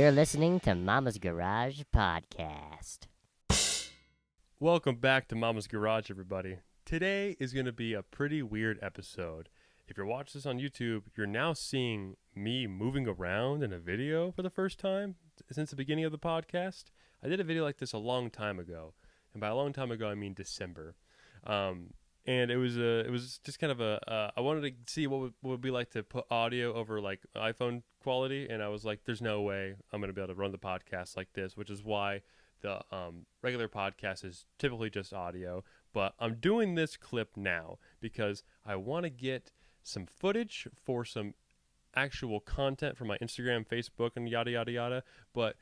You're listening to Mama's Garage Podcast. Welcome back to Mama's Garage, everybody. Today is going to be a pretty weird episode. If you're watching this on YouTube, you're now seeing me moving around in a video for the first time since the beginning of the podcast. I did a video like this a long time ago, and by a long time ago, I mean December. And it was just kind of I wanted to see what would be like to put audio over like iPhone quality, and I was like, there's no way I'm going to be able to run the podcast like this, which is why the regular podcast is typically just audio. But I'm doing this clip now because I want to get some footage for some actual content for my Instagram, Facebook, and yada, yada, yada. But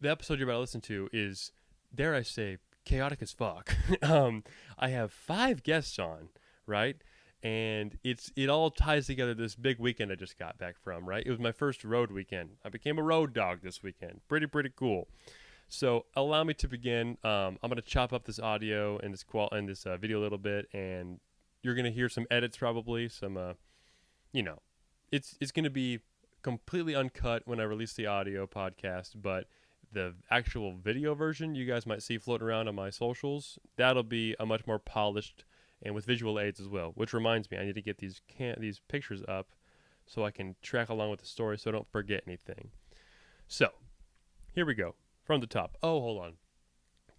the episode you're about to listen to is, dare I say, chaotic as fuck. I have 5 guests on, right? And it all ties together this big weekend I just got back from, right? It was my first road weekend. I became a road dog this weekend. Pretty cool. So allow me to begin. I'm going to chop up this audio and this video a little bit, and you're going to hear some edits probably, some, it's going to be completely uncut when I release the audio podcast, but the actual video version you guys might see floating around on my socials, that'll be a much more polished and with visual aids as well, which reminds me, I need to get these pictures up so I can track along with the story so I don't forget anything. So, here we go. From the top. Oh, hold on.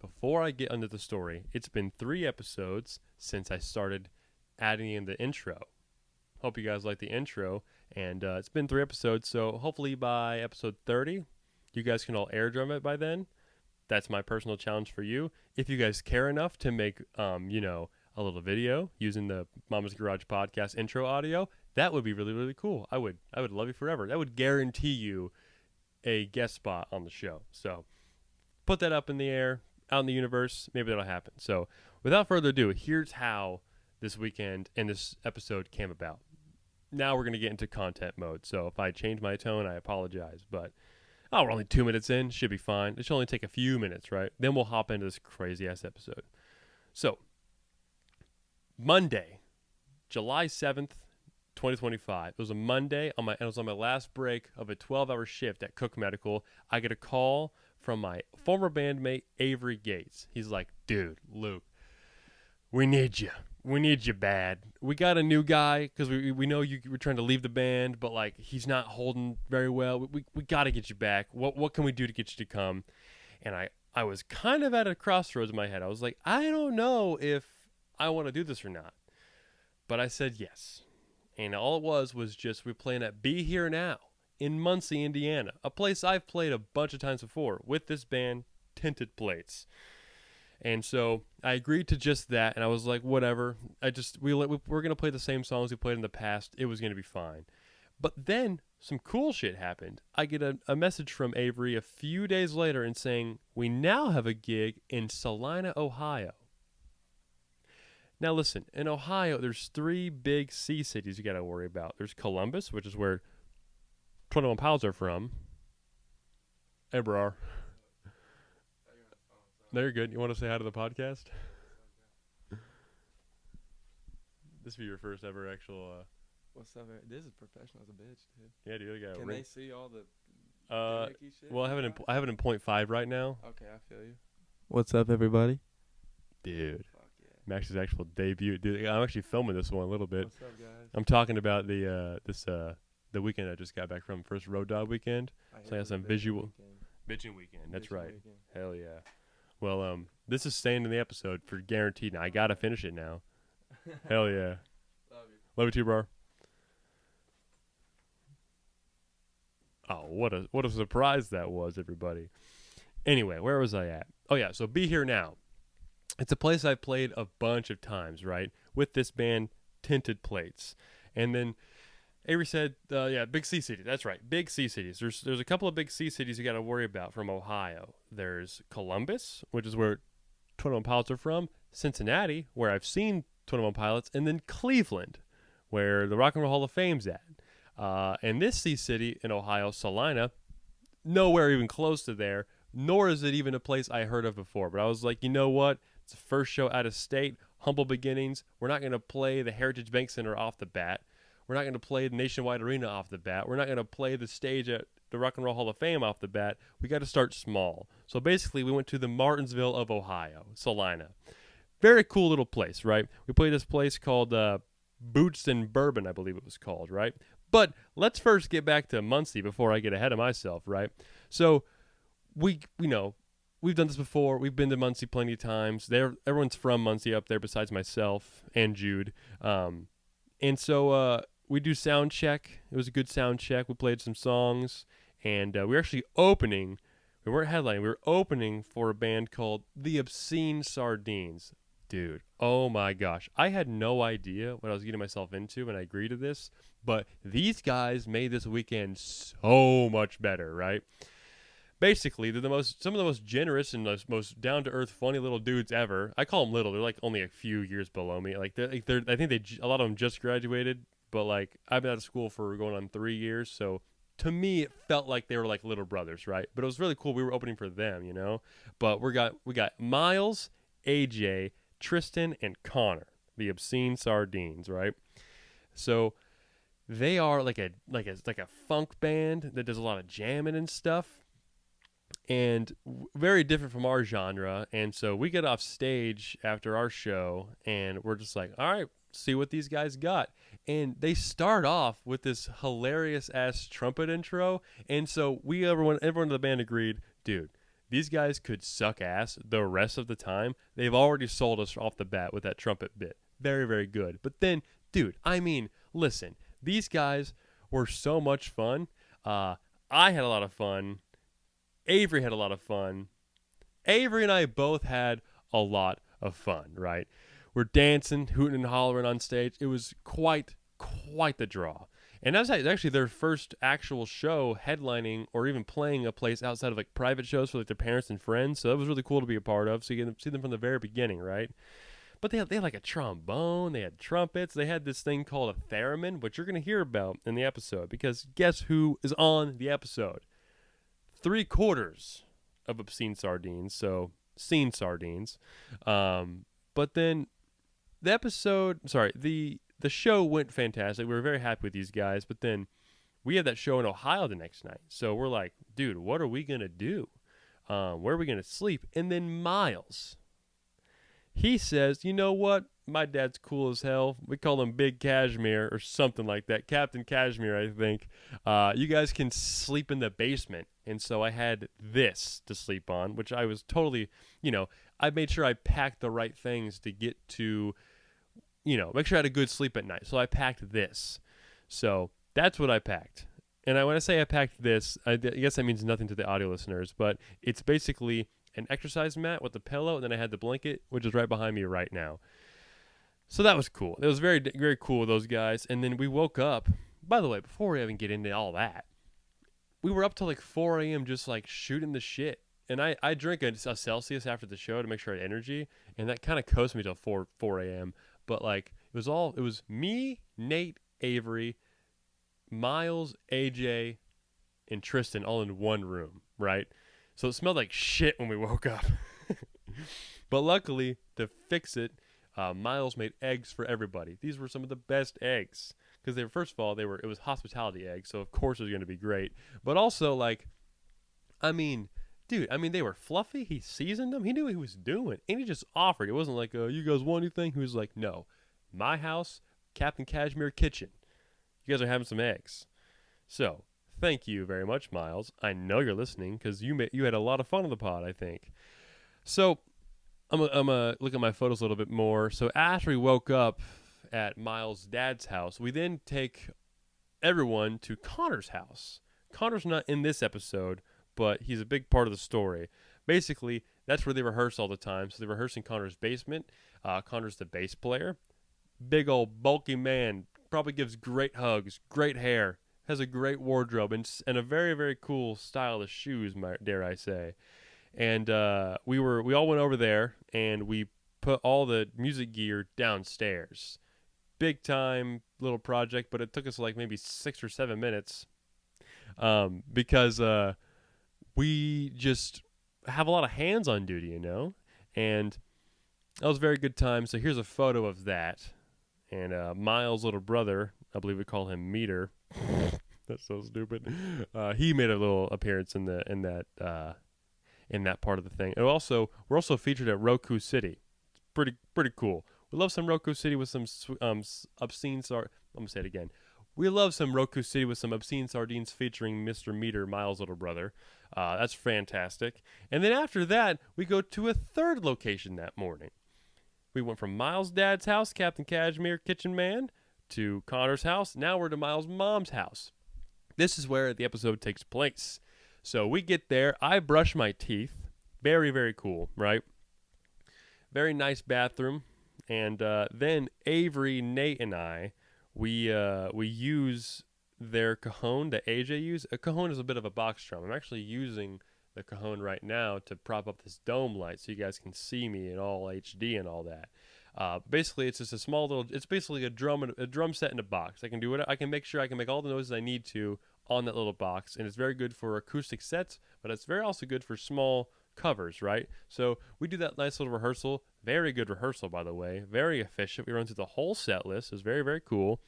Before I get into the story, it's been 3 episodes since I started adding in the intro. Hope you guys like the intro, and it's been 3 episodes, so hopefully by episode 30, you guys can all air drum it by then. That's my personal challenge for you. If you guys care enough to make, a little video using the Mama's Garage Podcast intro audio, that would be really, really cool. I would love you forever. That would guarantee you a guest spot on the show. So put that up in the air, out in the universe. Maybe that'll happen. So without further ado, here's how this weekend and this episode came about. Now we're going to get into content mode. So if I change my tone, I apologize. But we're only 2 minutes in. Should be fine. It should only take a few minutes, right? Then we'll hop into this crazy-ass episode. So, Monday, July 7th, 2025. It was a Monday. It was on my last break of a 12-hour shift at Cook Medical. I get a call from my former bandmate, Avery Gates. He's like, dude, Luke, we need you. We need you bad. We got a new guy because we know you were trying to leave the band, but like he's not holding very well. We got to get you back. What can we do to get you to come? And I was kind of at a crossroads in my head. I was like, I don't know if I want to do this or not. But I said yes. And all it was just we're playing at Be Here Now in Muncie, Indiana, a place I've played a bunch of times before with this band, Tinted Plates. And so I agreed to just that, and I was like, whatever. We're going to play the same songs we played in the past. It was going to be fine. But then some cool shit happened. I get a message from Avery a few days later and saying, we now have a gig in Salina, Ohio. Now listen, in Ohio, there's 3 big C cities you got to worry about. There's Columbus, which is where 21 Pilots are from. Hey, bro. No, you're good. You want to say hi to the podcast? This will be your first ever actual. What's up? This is professional as a bitch, dude. Yeah, dude. Can they see all the shit? Well, I have it in 0.5 right now. Okay, I feel you. What's up, everybody? Dude, fuck yeah. Max's actual debut. Dude, I'm actually filming this one a little bit. What's up, guys? I'm talking about the weekend I just got back from, first road dog weekend. So I got some visual bitching weekend. That's right. Weekend. Hell yeah. Well, this is staying in the episode for guaranteed. Now I gotta finish it now. Hell yeah. Love you too, bro. Oh, what a surprise that was, everybody. Anyway, where was I at? Oh yeah, so Be Here Now. It's a place I've played a bunch of times, right? With this band, Tinted Plates. And then Avery said, big C city. That's right, big C cities. There's a couple of big C cities you got to worry about from Ohio. There's Columbus, which is where 21 Pilots are from. Cincinnati, where I've seen 21 Pilots. And then Cleveland, where the Rock and Roll Hall of Fame's at. And this C city in Ohio, Salina, nowhere even close to there, nor is it even a place I heard of before. But I was like, you know what? It's the first show out of state, humble beginnings. We're not going to play the Heritage Bank Center off the bat. We're not going to play the Nationwide Arena off the bat. We're not going to play the stage at the Rock and Roll Hall of Fame off the bat, we got to start small. So basically, we went to the Martinsville of Ohio, Salina. Very cool little place, right? We played this place called Boots and Bourbon, I believe it was called, right? But let's first get back to Muncie before I get ahead of myself, right? So we've done this before. We've been to Muncie plenty of times. Everyone's from Muncie up there besides myself and Jude. And so we do sound check. It was a good sound check. We played some songs, and we were actually opening. We weren't headlining. We were opening for a band called the Obscene Sardines. Dude, oh my gosh. I had no idea what I was getting myself into when I agreed to this, but these guys made this weekend so much better, right? Basically, they're some of the most generous and most down-to-earth, funny little dudes ever. I call them little. They're like only a few years below me. Like I think a lot of them just graduated, but like I've been out of school for going on 3 years, so to me it felt like they were like little brothers, right? But it was really cool. We were opening for them, you know. But we got Miles, AJ, Tristin, and Connor, the Obscene Sardines, right? So they are like a funk band that does a lot of jamming and stuff. And very different from our genre. And so we get off stage after our show, and we're just like, all right, see what these guys got. And they start off with this hilarious-ass trumpet intro. And so everyone in the band agreed, dude, these guys could suck ass the rest of the time. They've already sold us off the bat with that trumpet bit. Very, very good. But then, dude, I mean, listen, these guys were so much fun. I had a lot of fun. Avery had a lot of fun. Avery and I both had a lot of fun, right? We're dancing, hooting and hollering on stage. It was quite the draw. And that was actually their first actual show headlining or even playing a place outside of like private shows for like their parents and friends. So that was really cool to be a part of. So you get to see them from the very beginning, right? But they had like a trombone. They had trumpets. They had this thing called a theremin, which you're going to hear about in the episode. Because guess who is on the episode? 3/4 of Obscene Sardines, so Scene Sardines. But then the show went fantastic. We were very happy with these guys, but then we had that show in Ohio the next night. So we're like, dude, what are we going to do? Where are we going to sleep? And then Miles, he says, you know what? My dad's cool as hell. We call him Big Cashmere or something like that. Captain Cashmere, I think. You guys can sleep in the basement. And so I had this to sleep on, which I was totally, I made sure I packed the right things to get to, make sure I had a good sleep at night. So I packed this. So that's what I packed. And when I say I packed this, I guess that means nothing to the audio listeners, but it's basically an exercise mat with a pillow, and then I had the blanket, which is right behind me right now. So that was cool. It was very, very cool with those guys. And then we woke up. By the way, before we even get into all that, we were up till like 4 a.m. just like shooting the shit. And I drink a Celsius after the show to make sure I had energy. And that kind of coasted me till 4 a.m. But like it was me, Nate, Avery, Miles, AJ, and Tristin all in one room, right? So it smelled like shit when we woke up. But luckily, to fix it, Miles made eggs for everybody. These were some of the best eggs. Because it was hospitality eggs, so of course it was going to be great. But also, they were fluffy. He seasoned them. He knew what he was doing. And he just offered. It wasn't like, you guys want anything? He was like, no. My house, Captain Cashmere kitchen. You guys are having some eggs. So, thank you very much, Miles. I know you're listening because you had a lot of fun on the pod, I think. So, I'm gonna look at my photos a little bit more. So, after we woke up at Miles' dad's house, we then take everyone to Connor's house. Connor's not in this episode, but he's a big part of the story. Basically, that's where they rehearse all the time. So they rehearse in Connor's basement. Connor's the bass player. Big old bulky man. Probably gives great hugs, great hair, has a great wardrobe, and a very, very cool style of shoes, dare I say. And we all went over there, and we put all the music gear downstairs. Big time little project, but it took us like maybe 6 or 7 minutes because we just have a lot of hands on duty, and that was a very good time. So here's a photo of that. And Miles' little brother, I believe we call him Meter, That's so stupid. He made a little appearance in that part of the thing. And also, we're also featured at Roku City. It's pretty cool. We love some Roku City with some obscene I'm gonna say it again. We love some Roku City with some Obscene Sardines featuring Mr. Meter, Miles' little brother. That's fantastic. And then after that, we go to a third location that morning. We went from Miles' dad's house, Captain Cashmere, Kitchen Man, to Connor's house. Now we're to Miles' mom's house. This is where the episode takes place. So we get there. I brush my teeth. Very, very cool, right? Very nice bathroom. And then Avery, Nate, and I, we use their cajon that AJ used. A cajon is a bit of a box drum. I'm actually using the cajon right now to prop up this dome light so you guys can see me in all HD and all that. Basically, it's just a small little. It's basically a drum set in a box. I can do it. I can make sure I can make all the noises I need to on that little box, and it's very good for acoustic sets. But it's very also good for small covers, right? So we do that nice little rehearsal. Very good rehearsal, by the way. Very efficient. We run through the whole set list. It was very, very cool.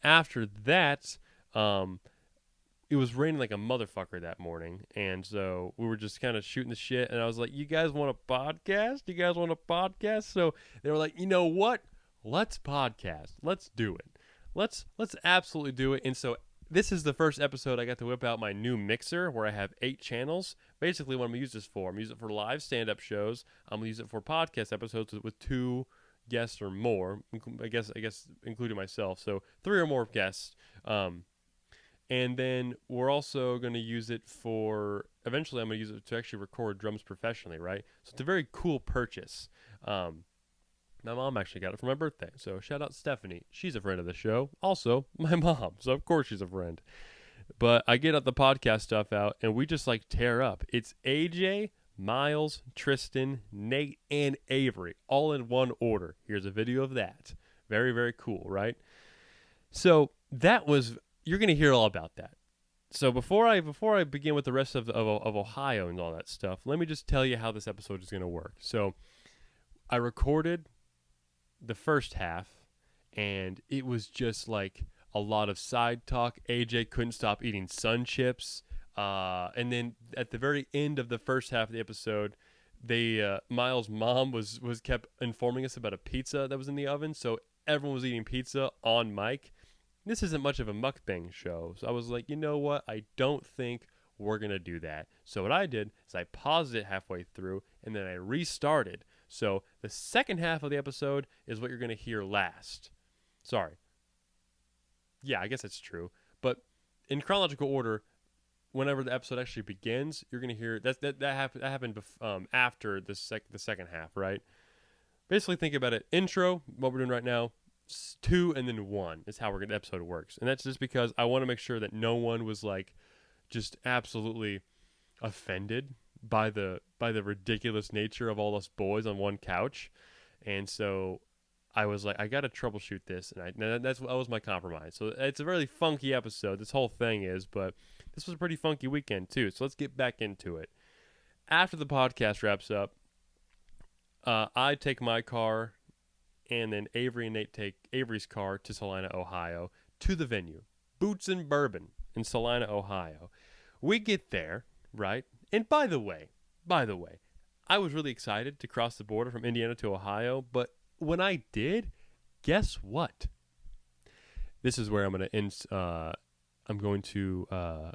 After that, it was raining like a motherfucker that morning, and so we were just kind of shooting the shit, and I was like, you guys want a podcast? You guys want a podcast? So they were like, you know what? Let's podcast. Let's do it. Let's absolutely do it. And so this is the first episode I got to whip out my new mixer where I have 8 channels. Basically what I'm going to use this for, I'm going to use it for live stand-up shows. I'm going to use it for podcast episodes with 2 guests or more, I guess including myself. So 3 or more guests. And then we're also going to use it for, eventually I'm going to use it to actually record drums professionally, right? So it's a very cool purchase. My mom actually got it for my birthday. So shout out Stephanie. She's a friend of the show. Also, my mom. So of course she's a friend. But I get the podcast stuff out and we just like tear up. It's AJ, Miles, Tristin, Nate, and Avery all in one order. Here's a video of that. Very, very cool, right? So that was... You're going to hear all about that. So before I begin with the rest of Ohio and all that stuff, let me just tell you how this episode is going to work. So I recorded the first half, and it was just like a lot of side talk. AJ couldn't stop eating Sun Chips. And then at the very end of the first half of the episode, Miles' mom was kept informing us about a pizza that was in the oven. So everyone was eating pizza on mic. This isn't much of a mukbang show, so I was like, you know what? I don't think we're going to do that. So what I did is I paused it halfway through, and then I restarted. So the second half of the episode is what you're going to hear last. Sorry. Yeah, I guess that's true. But in chronological order, whenever the episode actually begins, you're going to hear that happened after the second half, right? Basically, think about it. Intro, what we're doing right now. 2 and then 1 is how the episode works, and that's just because I want to make sure that no one was like just absolutely offended by the ridiculous nature of all us boys on one couch. And so I was like, I got to troubleshoot this, and that was my compromise. So it's a really funky episode, this whole thing is, but this was a pretty funky weekend too. So let's get back into it. After the podcast wraps up, I take my car. And then Avery and Nate take Avery's car to Salina, Ohio, to the venue, Boots and Bourbon in Salina, Ohio. We get there, right? And by the way, I was really excited to cross the border from Indiana to Ohio, but when I did, guess what? This is where I'm going to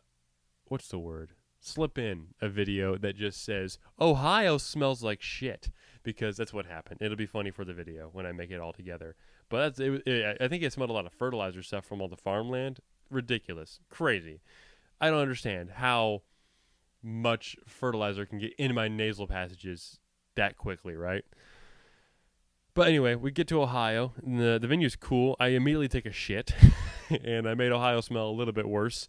what's the word? Slip in a video that just says, Ohio smells like shit. Because that's what happened. It'll be funny for the video when I make it all together. But I think it smelled a lot of fertilizer stuff from all the farmland. Ridiculous. Crazy. I don't understand how much fertilizer can get in my nasal passages that quickly, right? But anyway, we get to Ohio. And the venue's cool. I immediately take a shit. And I made Ohio smell a little bit worse.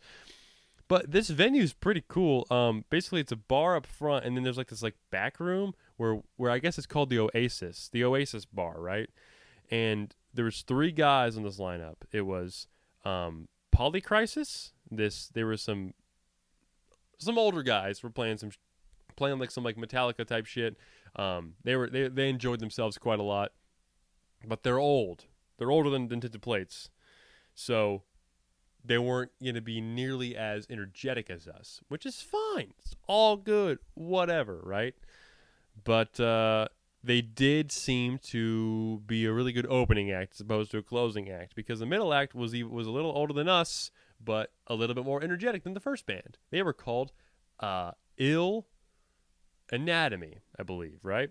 But this venue's pretty cool. Basically, it's a bar up front, and then there's like this like back room where I guess it's called the Oasis bar, right? And there was 3 guys on this lineup. It was Polycrisis. There were some older guys were playing like some like Metallica type shit. They enjoyed themselves quite a lot, but they're old. They're older than Tinted Plates, so. they weren't going to be nearly as energetic as us, which is fine. It's all good, whatever, right? But they did seem to be a really good opening act as opposed to a closing act, because the middle act was a little older than us, but a little bit more energetic than the first band. They were called Ill Anatomy, I believe, right?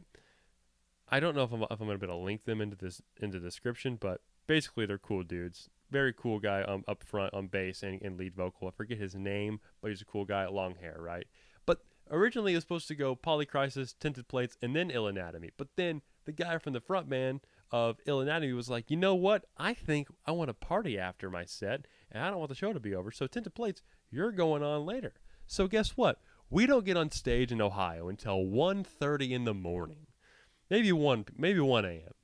I don't know if I'm going to be able to link them into the description, but basically they're cool dudes. Very cool guy up front on bass and lead vocal. I forget his name, but he's a cool guy, long hair, right? But originally it was supposed to go Polycrisis, Tinted Plates, and then Ill Anatomy. But then the guy from the front band of Ill Anatomy was like, you know what? I think I want to party after my set, and I don't want the show to be over. So Tinted Plates, you're going on later. So guess what? We don't get on stage in Ohio until 1:30 in the morning. Maybe 1 a.m.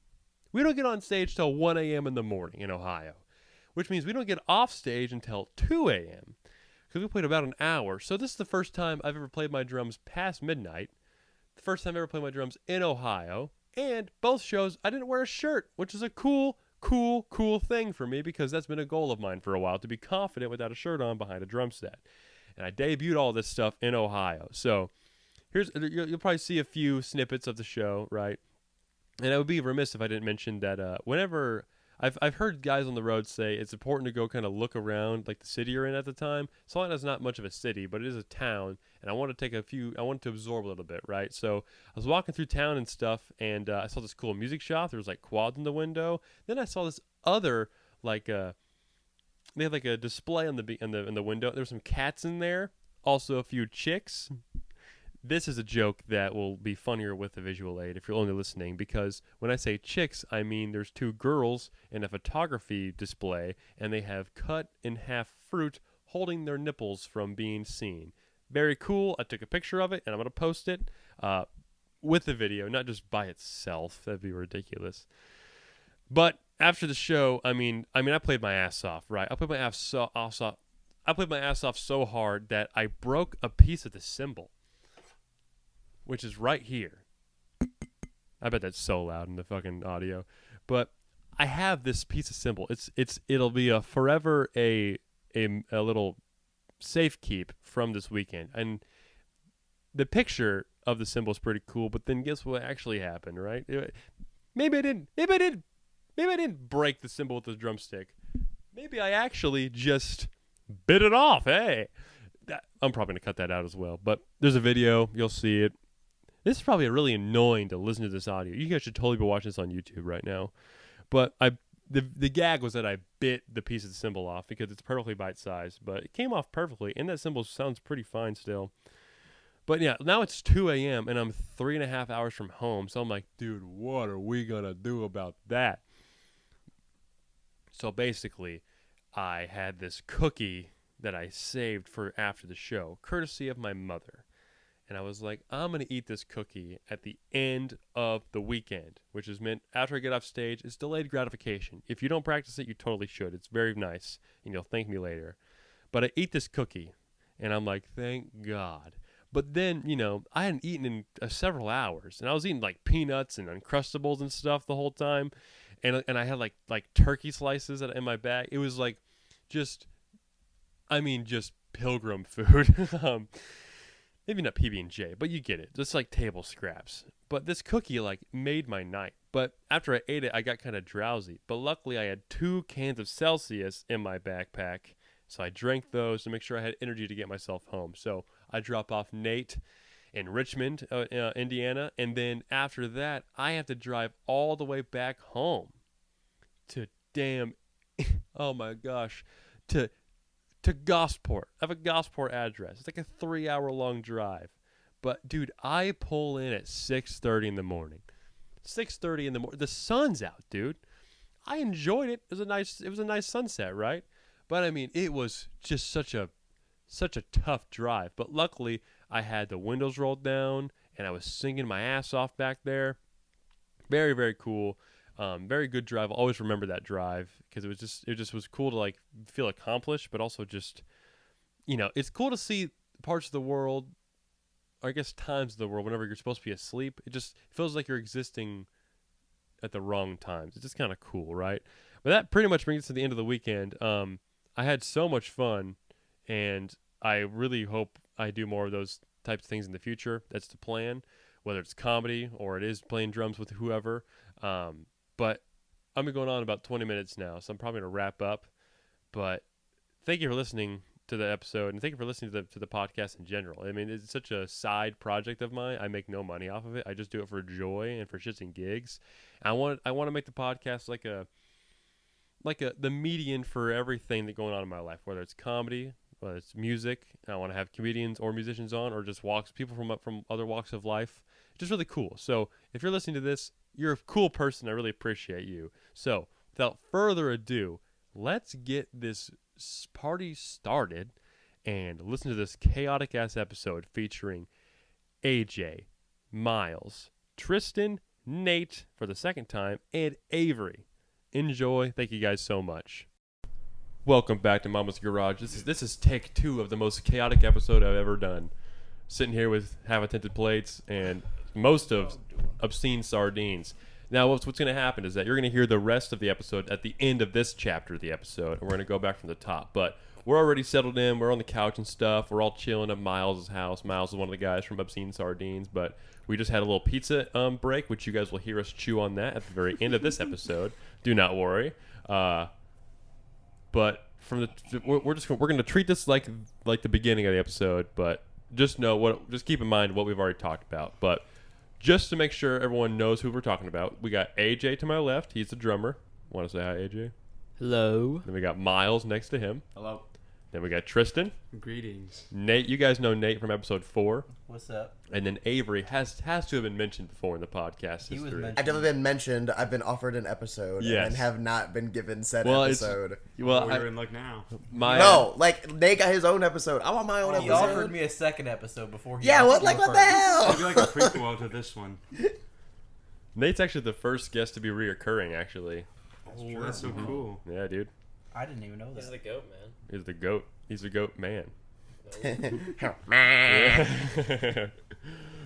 We don't get on stage till 1 a.m. in the morning in Ohio, which means we don't get off stage until 2 a.m. because we played about an hour. So this is the first time I've ever played my drums past midnight, the first time I ever played my drums in Ohio, and both shows I didn't wear a shirt, which is a cool thing for me, because that's been a goal of mine for a while, to be confident without a shirt on behind a drum set. And I debuted all this stuff in Ohio. So you'll probably see a few snippets of the show, right? And I would be remiss if I didn't mention that whenever I've heard guys on the road say it's important to go kind of look around, like the city you're in at the time. Salina's not much of a city, but it is a town, and I want to absorb a little bit, right? So I was walking through town and stuff, and I saw this cool music shop. There was like quads in the window. Then I saw this other they had like a display in the window. There were some cats in there, also a few chicks. This is a joke that will be funnier with a visual aid if you're only listening, because when I say chicks, I mean there's two girls in a photography display, and they have cut in half fruit holding their nipples from being seen. Very cool. I took a picture of it, and I'm going to post it with the video, not just by itself. That'd be ridiculous. But after the show, I played my ass off, right? I played my ass off so hard that I broke a piece of the cymbal, which is right here. I bet that's so loud in the fucking audio. But I have this piece of cymbal. It'll be a forever a little safe keep from this weekend. And the picture of the cymbal is pretty cool, but then guess what actually happened, right? Maybe I didn't break the cymbal with the drumstick. Maybe I actually just bit it off. Hey. I'm probably going to cut that out as well. But there's a video. You'll see it. This is probably really annoying to listen to this audio. You guys should totally be watching this on YouTube right now. But the gag was that I bit the piece of the cymbal off because it's perfectly bite-sized. But it came off perfectly, and that cymbal sounds pretty fine still. But yeah, now it's 2 a.m., and I'm 3.5 hours from home. So I'm like, dude, what are we going to do about that? So basically, I had this cookie that I saved for after the show, courtesy of my mother. And I was like, I'm going to eat this cookie at the end of the weekend, which is meant after I get off stage. It's delayed gratification. If you don't practice it, you totally should. It's very nice, and you'll thank me later. But I eat this cookie, and I'm like, thank God. But then, I hadn't eaten in several hours, and I was eating like peanuts and Uncrustables and stuff the whole time. And I had like turkey slices in my bag. It was like just pilgrim food. Maybe not PB&J, but you get it. Just like table scraps. But this cookie made my night. But after I ate it, I got kind of drowsy. But luckily, I had 2 cans of Celsius in my backpack. So I drank those to make sure I had energy to get myself home. So I drop off Nate in Richmond, Indiana. And then after that, I have to drive all the way back home to oh my gosh, to Gosport. I have a Gosport address. It's like a 3-hour-long drive. But, dude, I pull in at 6:30 in the morning. 6:30 in the morning. The sun's out, dude. I enjoyed it. It was a nice sunset, right? But, it was just such a tough drive. But luckily, I had the windows rolled down, and I was singing my ass off back there. Very, very cool. Very good drive. I'll always remember that drive because it just was cool to feel accomplished, but also just, it's cool to see parts of the world, or I guess times of the world whenever you're supposed to be asleep. It just feels like you're existing at the wrong times. It's just kind of cool, right? But that pretty much brings us to the end of the weekend. I had so much fun, and I really hope I do more of those types of things in the future. That's the plan, whether it's comedy or it is playing drums with whoever. But I've been going on about 20 minutes now, so I'm probably going to wrap up. But thank you for listening to the episode, and thank you for listening to the podcast in general. I mean, it's such a side project of mine. I make no money off of it. I just do it for joy and for shits and gigs. I want to make the podcast like the median for everything that's going on in my life, whether it's comedy, whether it's music. I want to have comedians or musicians on, or just people from other walks of life. It's just really cool. So if you're listening to this, you're a cool person. I really appreciate you. So without further ado, let's get this party started and listen to this chaotic ass episode featuring AJ, Miles, Tristin, Nate for the second time, and Avery. Enjoy. Thank you guys so much. Welcome back to Mama's Garage. This is take 2 of the most chaotic episode I've ever done. Sitting here with Avery of Tinted Plates and most of Obscene Sardines. Now, what's going to happen is that you're going to hear the rest of the episode at the end of this chapter of the episode, and we're going to go back from the top. But we're already settled in. We're on the couch and stuff. We're all chilling at Miles' house. Miles is one of the guys from Obscene Sardines, but we just had a little pizza break, which you guys will hear us chew on that at the very end of this episode. Do not worry. But from we're going to treat this like the beginning of the episode, but just keep in mind what we've already talked about. But just to make sure everyone knows who we're talking about, we got AJ to my left. He's the drummer. Want to say hi, AJ? Hello. Then we got Miles next to him. Hello. Then we got Tristin. Greetings. Nate, you guys know Nate from episode 4. What's up? And then Avery has to have been mentioned before in the podcast He was history. mentioned. I've never been mentioned. I've been offered an episode Yes. and have not been given said Well, episode. Well, We're in luck now. No, like Nate got his own episode. I want my own He episode. offered me a second episode before he. Yeah, offered what? me Like what first. the hell? It'd be like a prequel to this one. Nate's actually the first guest to be reoccurring, actually. Oh, that's so cool. Yeah, dude. I didn't even know that. He's the goat, man. He's the goat. He's the goat man. Man. Yeah.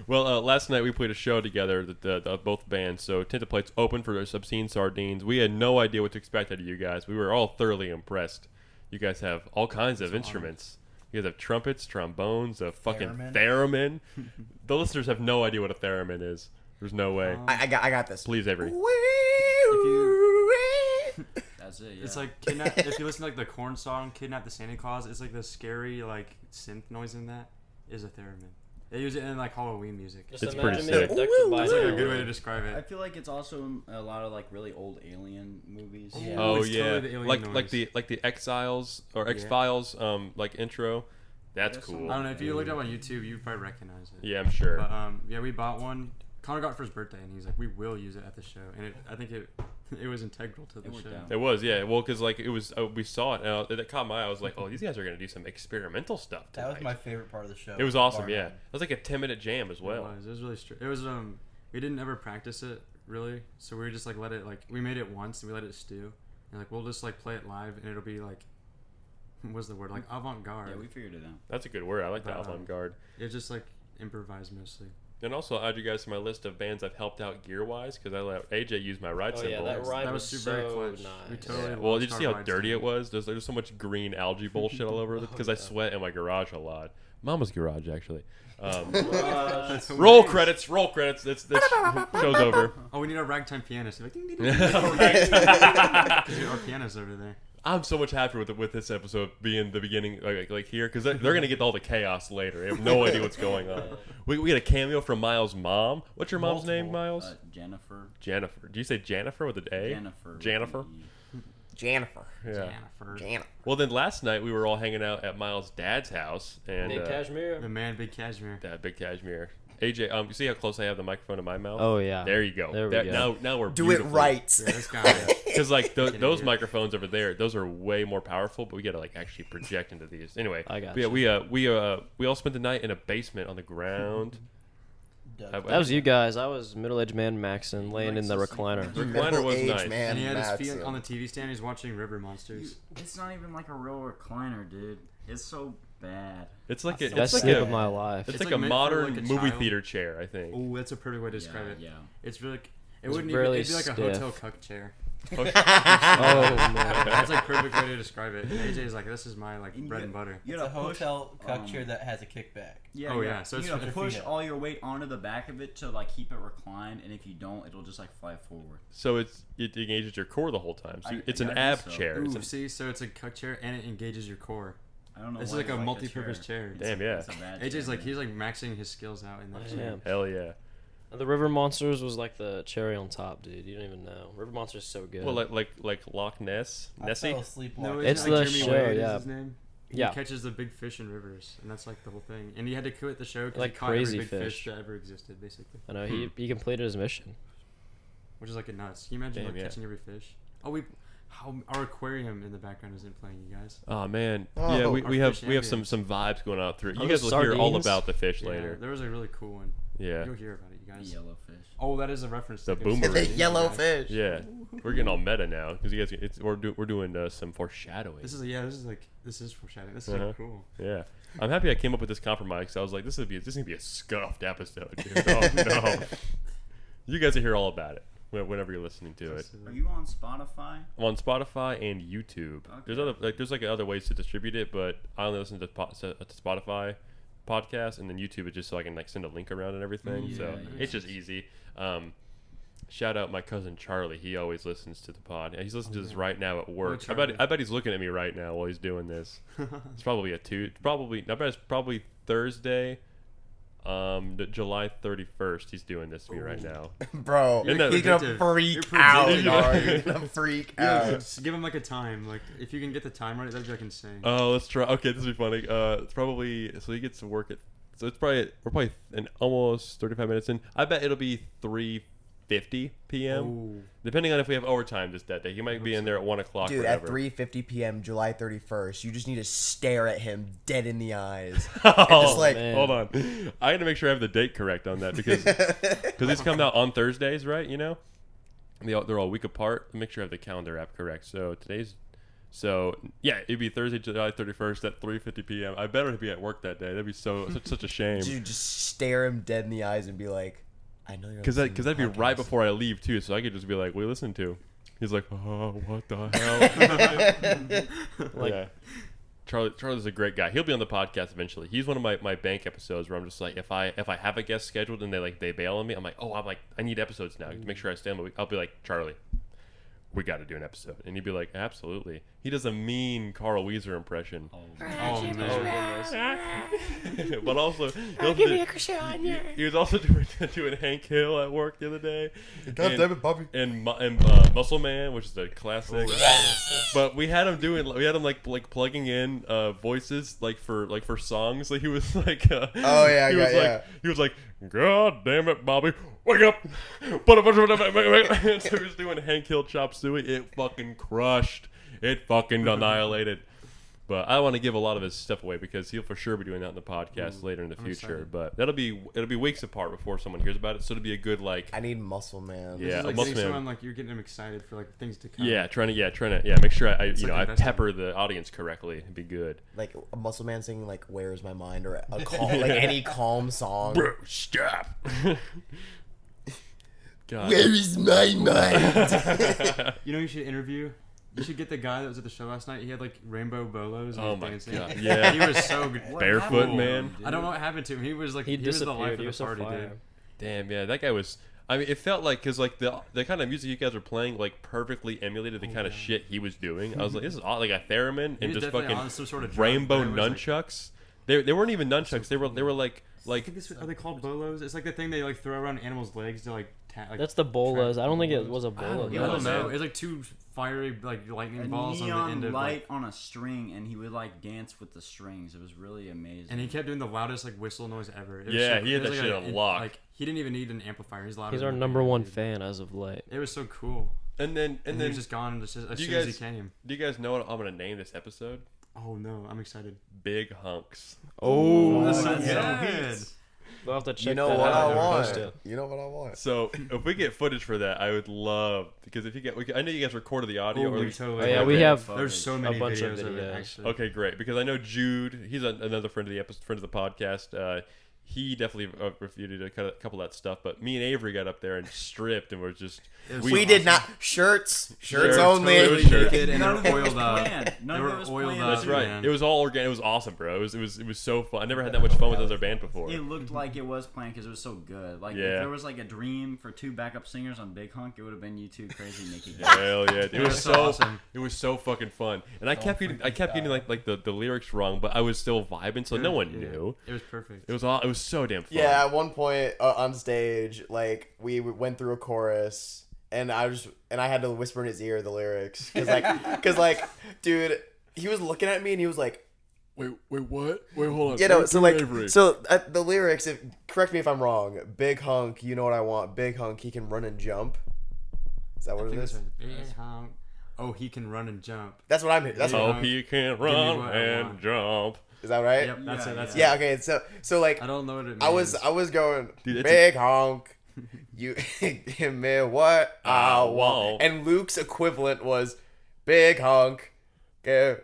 Well, last night we played a show together, the both bands. So Tinted Plates opened for Obscene Sardines. We had no idea what to expect out of you guys. We were all thoroughly impressed. You guys have all kinds of instruments. You guys have trumpets, trombones, a fucking theremin. The listeners have no idea what a theremin is. There's no way. I got this. Please, Avery. That's it. Yeah. It's like if you listen to like the Korn song "Kidnap the Santa Claus," it's like the scary like synth noise in that is a theremin. They use it in like Halloween music. Just It's imagine pretty me sick. abducted by That's like a an good way to alien. describe I it. feel like it's also in a lot of like really old alien movies. Yeah. Oh it's yeah, totally the alien like noise. the Exiles or X-Files like intro. That's There's cool. I don't know if you looked up on YouTube, you'd probably recognize it. Yeah, I'm sure. But yeah, we bought one. Connor got it for his birthday, and he's like, "We will use it at the show," and I think it was integral to the It worked show. out. It was, yeah. Well, because like it was, we saw it, and it caught my eye. I was like, oh, these guys are gonna do some experimental stuff tonight. That was my favorite part of the show. It was awesome, bar yeah. none. It was like a 10-minute jam as well. It was really it was we didn't ever practice it really, so we just like let it like we made it once and we let it stew, and like we'll just like play it live and it'll be like what's the word, like avant-garde. Yeah, we figured it out. That's a good word. I like that avant-garde. It's just like improvised mostly. And also, I'll add you guys to my list of bands I've helped out gear-wise because I let AJ use my ride Oh cymbal. yeah, that ride That was was super so clutch. nice. We totally Yeah. Well, lost did you our see how ride dirty cymbal. it was? There's so much green algae bullshit all over it because I sweat in my garage a lot. Mama's garage, actually. That's Roll hilarious. credits. This show's over. Oh, we need a ragtime pianist. Like, ding, ding, ding. Right. 'Cause our pianist over there. I'm so much happier with this episode being the beginning, like here, because they're gonna get all the chaos later. They have no idea what's going on. We get a cameo from Miles' mom. What's your mom's name, Miles? Jennifer. Jennifer. Do you say Jennifer with an A? Jennifer. Jennifer. Jennifer. Yeah. Jennifer. Well, then last night we were all hanging out at Miles' dad's house, and Nick Cashmere. The man, Big Cashmere. that big cashmere. AJ, you see how close I have the microphone to my mouth? Oh yeah. There you go. There we go. Now we're Do it beautifully- right. Yeah, this guy. Because like Getting those here. microphones over there, those are way more powerful, but we gotta like actually project into these. Anyway, I got but yeah, we all spent the night in a basement on the ground. Doug. That was you guys. I was middle-aged man Maxon laying in the recliner. The recliner was Middle-aged nice. man And he had his feet Madsen. on the TV stand. He's watching River Monsters. It's not even like a real recliner, dude. It's so bad. It's like a, Best it's like sleep a, of my life. it's It's like like a meant for, modern like, a movie child. theater chair, I think. Oh, that's a perfect way to describe it. Yeah. It's really. It It's wouldn't really even. It'd be like a stiff. hotel cuck chair. Oh, shit. man. That's like perfect way to describe it. And AJ's like, this is my like And bread and butter. You It's a gotta push, hotel cuck chair that has a kickback. Yeah, Oh, you yeah, gotta- so you it's gotta for push feet. all your weight onto the back of it to like keep it reclined, and if you don't, it'll just like fly forward. So it engages your core the whole time. So it's an I ab guess so. chair. It's Ooh, an- see, so it's a cuck chair and it engages your core. I don't know. This is why like it's a multi-purpose chair. Damn, yeah. It's a bad AJ's chair, like, man. he's like maxing his skills out in that I chair. am. Hell yeah. The River Monsters was like the cherry on top, dude. You don't even know. River Monsters is so good. Well, like Loch Ness, I Nessie. fell asleep No, watching. It's isn't it, like the Jeremy show, Wade yeah. is his name? He Yeah. catches the big fish in rivers, and that's like the whole thing. And he had to quit the show because Like he caught crazy every big fish. fish that ever existed, basically. I know he completed his mission. Which is like a nuts. Can you imagine Damn, like yeah. catching every fish? Oh, our aquarium in the background isn't playing, you guys. Oh man, Oh, yeah, our we have fish some ambience. vibes going out through. Are You guys those will hear all sardines? about the fish Yeah, later. there was a really cool one. Yeah, You'll hear about it, you guys. Yellowfish. Oh, that is a reference to The Good boomerang. The Sardines, you yellow guys. fish. yeah. We're getting all meta now because you guys, we're doing some foreshadowing. This is foreshadowing. This is Uh-huh. so cool. Yeah, I'm happy I came up with this compromise because I was like, this is gonna be a scuffed episode, dude. Oh no, you guys will hear all about it whenever you're listening to it. Are you on Spotify? I'm on Spotify and YouTube. Okay. There's other ways to distribute it, but I only listen to Spotify podcast, and then YouTube is just so I can like send a link around and everything. Yeah, So yeah. it's just easy. Shout out my cousin Charlie. He always listens to the pod. He's listening to this right now at work. Charlie. I bet he's looking at me right now while he's doing this. It's probably I bet it's probably Thursday. July 31st. He's doing this to me right now. Bro, Isn't that he's gonna predictive. freak You're out, predictive. dog. He's gonna freak Yeah, out. just give him like a time. Like if you can get the time right, that'd be like insane. Oh, let's try. Okay, this will be funny. It's probably so he gets to work at. So it's probably we're probably an almost 35 minutes in. I bet it'll be 3:50 p.m. Oh. Depending on if we have overtime that day. He might be in there at 1 o'clock. Dude, whatever. at 3:50 p.m. July 31st, you just need to stare at him dead in the eyes. Oh, just like- man. hold on. I got to make sure I have the date correct on that because it's coming out on Thursdays, right? You know, they're all a week apart. Make sure I have the calendar app correct. So yeah, it'd be Thursday, July 31st at 3:50 p.m. I better be at work that day. That'd be such a shame. Dude, just stare him dead in the eyes and be like, I know you're Because listening to that'd the be right podcast." before I leave too, so I could just be like, "What are you listening to?" He's like, "Oh, what the hell?" Like, Yeah. Charlie's a great guy. He'll be on the podcast eventually. He's one of my bank episodes where I'm just like, if I have a guest scheduled and they bail on me, I'm like, I need episodes now to make sure I stay on the week. I'll be like, Charlie, we got to do an episode, and he'd be like, absolutely. He does a mean Carl Weezer impression, Oh man. but also he was also doing Hank Hill at work the other day. God And- damn it, Bobby. and Muscle Man, which is a classic. But we had him like plugging in voices like for songs. Like he was like, Oh, yeah, he was yeah, like, yeah. he was like, God damn it, Bobby, wake up! Put a bunch of so he was doing Hank Hill Chop Suey. It fucking crushed. It fucking annihilated. But I want to give a lot of his stuff away because he'll for sure be doing that in the podcast later in the I'm future. excited. But it'll be weeks apart before someone hears about it. So it'll be a good like. I need muscle, man. Yeah. This is like Muscle getting Man. someone like you're getting them excited for like things to come. Yeah, trying to make sure I It's like I investing. pepper the audience correctly. It'd be good. Like a muscle man singing like "Where's My Mind" or a calm, like any calm song. Bro, stop. God. Where is my mind? You know, you should interview. You should get the guy that was at the show last night. He had like rainbow bolos. And Oh he was my dancing. God, yeah. He was so good. Barefoot Cool. man. I don't know what happened to him. He was like he was the life disappeared. of He the was so party, fire. dude. Damn, yeah, that guy was. I mean, it felt like because like the kind of music you guys were playing like perfectly emulated the kind of shit he was doing. I was like, this is odd, like a theremin He and was just definitely fucking on some sort of drug, rainbow but it was, like- nunchucks. They weren't even nunchucks. They were like I think this, are they called bolos? It's like the thing they like throw around animals' legs to like. Like That's the bolas. I don't think it bolas. was a bola. I Yeah, don't know. man. It's like two fiery like lightning A balls on the neon end of light like, on a string, and he would like dance with the strings. It was really amazing. and he kept doing the loudest like whistle noise ever. It was Yeah, so, he had it was that like shit a- on lock. Like he didn't even need an amplifier. He's louder. He's than our the number band, one dude. fan as of late. It was so cool. and then And then he was just gone just as Do you soon as guys- he came. do you guys know what I'm gonna name this episode? Oh no, I'm excited. Big Hunks. Oh, that's that's so so good. we'll have to check You know that what out I and want. post it. You know what I want. So if we get footage for that, I would love because if you get, I know you guys recorded the audio. Oh, or we totally. Oh, yeah, have we it. have There's so many bunch of videos of it. videos. Actually. Okay, great. Because I know Jude, he's another friend of the podcast. he definitely refuted a couple of that stuff. But me and Avery got up there and stripped, and we're just We did not shirts Shirts, only. totally shirts. naked and None of they're it was oiled up. planned. None They of were it was oiled planned. up. That's right. man. It was all organic. It was awesome, bro. It was so fun. I never had that much fun with other band before. It looked like it was planned because it was so good. Like, Yeah. if there was like a dream for 2 backup singers on Big Hunk, it would have been you two crazy naked. Hell yeah! It was so so awesome. It was so fucking fun, and I kept getting like the lyrics wrong, but I was still vibing, so no one Yeah. knew. It was perfect. It was so damn fun. Yeah, at one point on stage, like we went through a chorus, and I had to whisper in his ear the lyrics, cause like, dude, he was looking at me and he was like, Wait, what? Wait, hold on. you know, so like, the lyrics. Correct me if I'm wrong. Big hunk, you know what I want. Big hunk, he can run and jump. Is that what it is? Big hunk. Oh, he can run and jump. That's what I'm. That's Yeah. what. Oh, he can me run what I and want. jump. Is that right? Yep, that's Yeah, it. That's Yeah. it. Okay. So like, I don't know what it means. I was going Dude, it's big honk. You give me what I I want. want. And Luke's equivalent was big honk. Give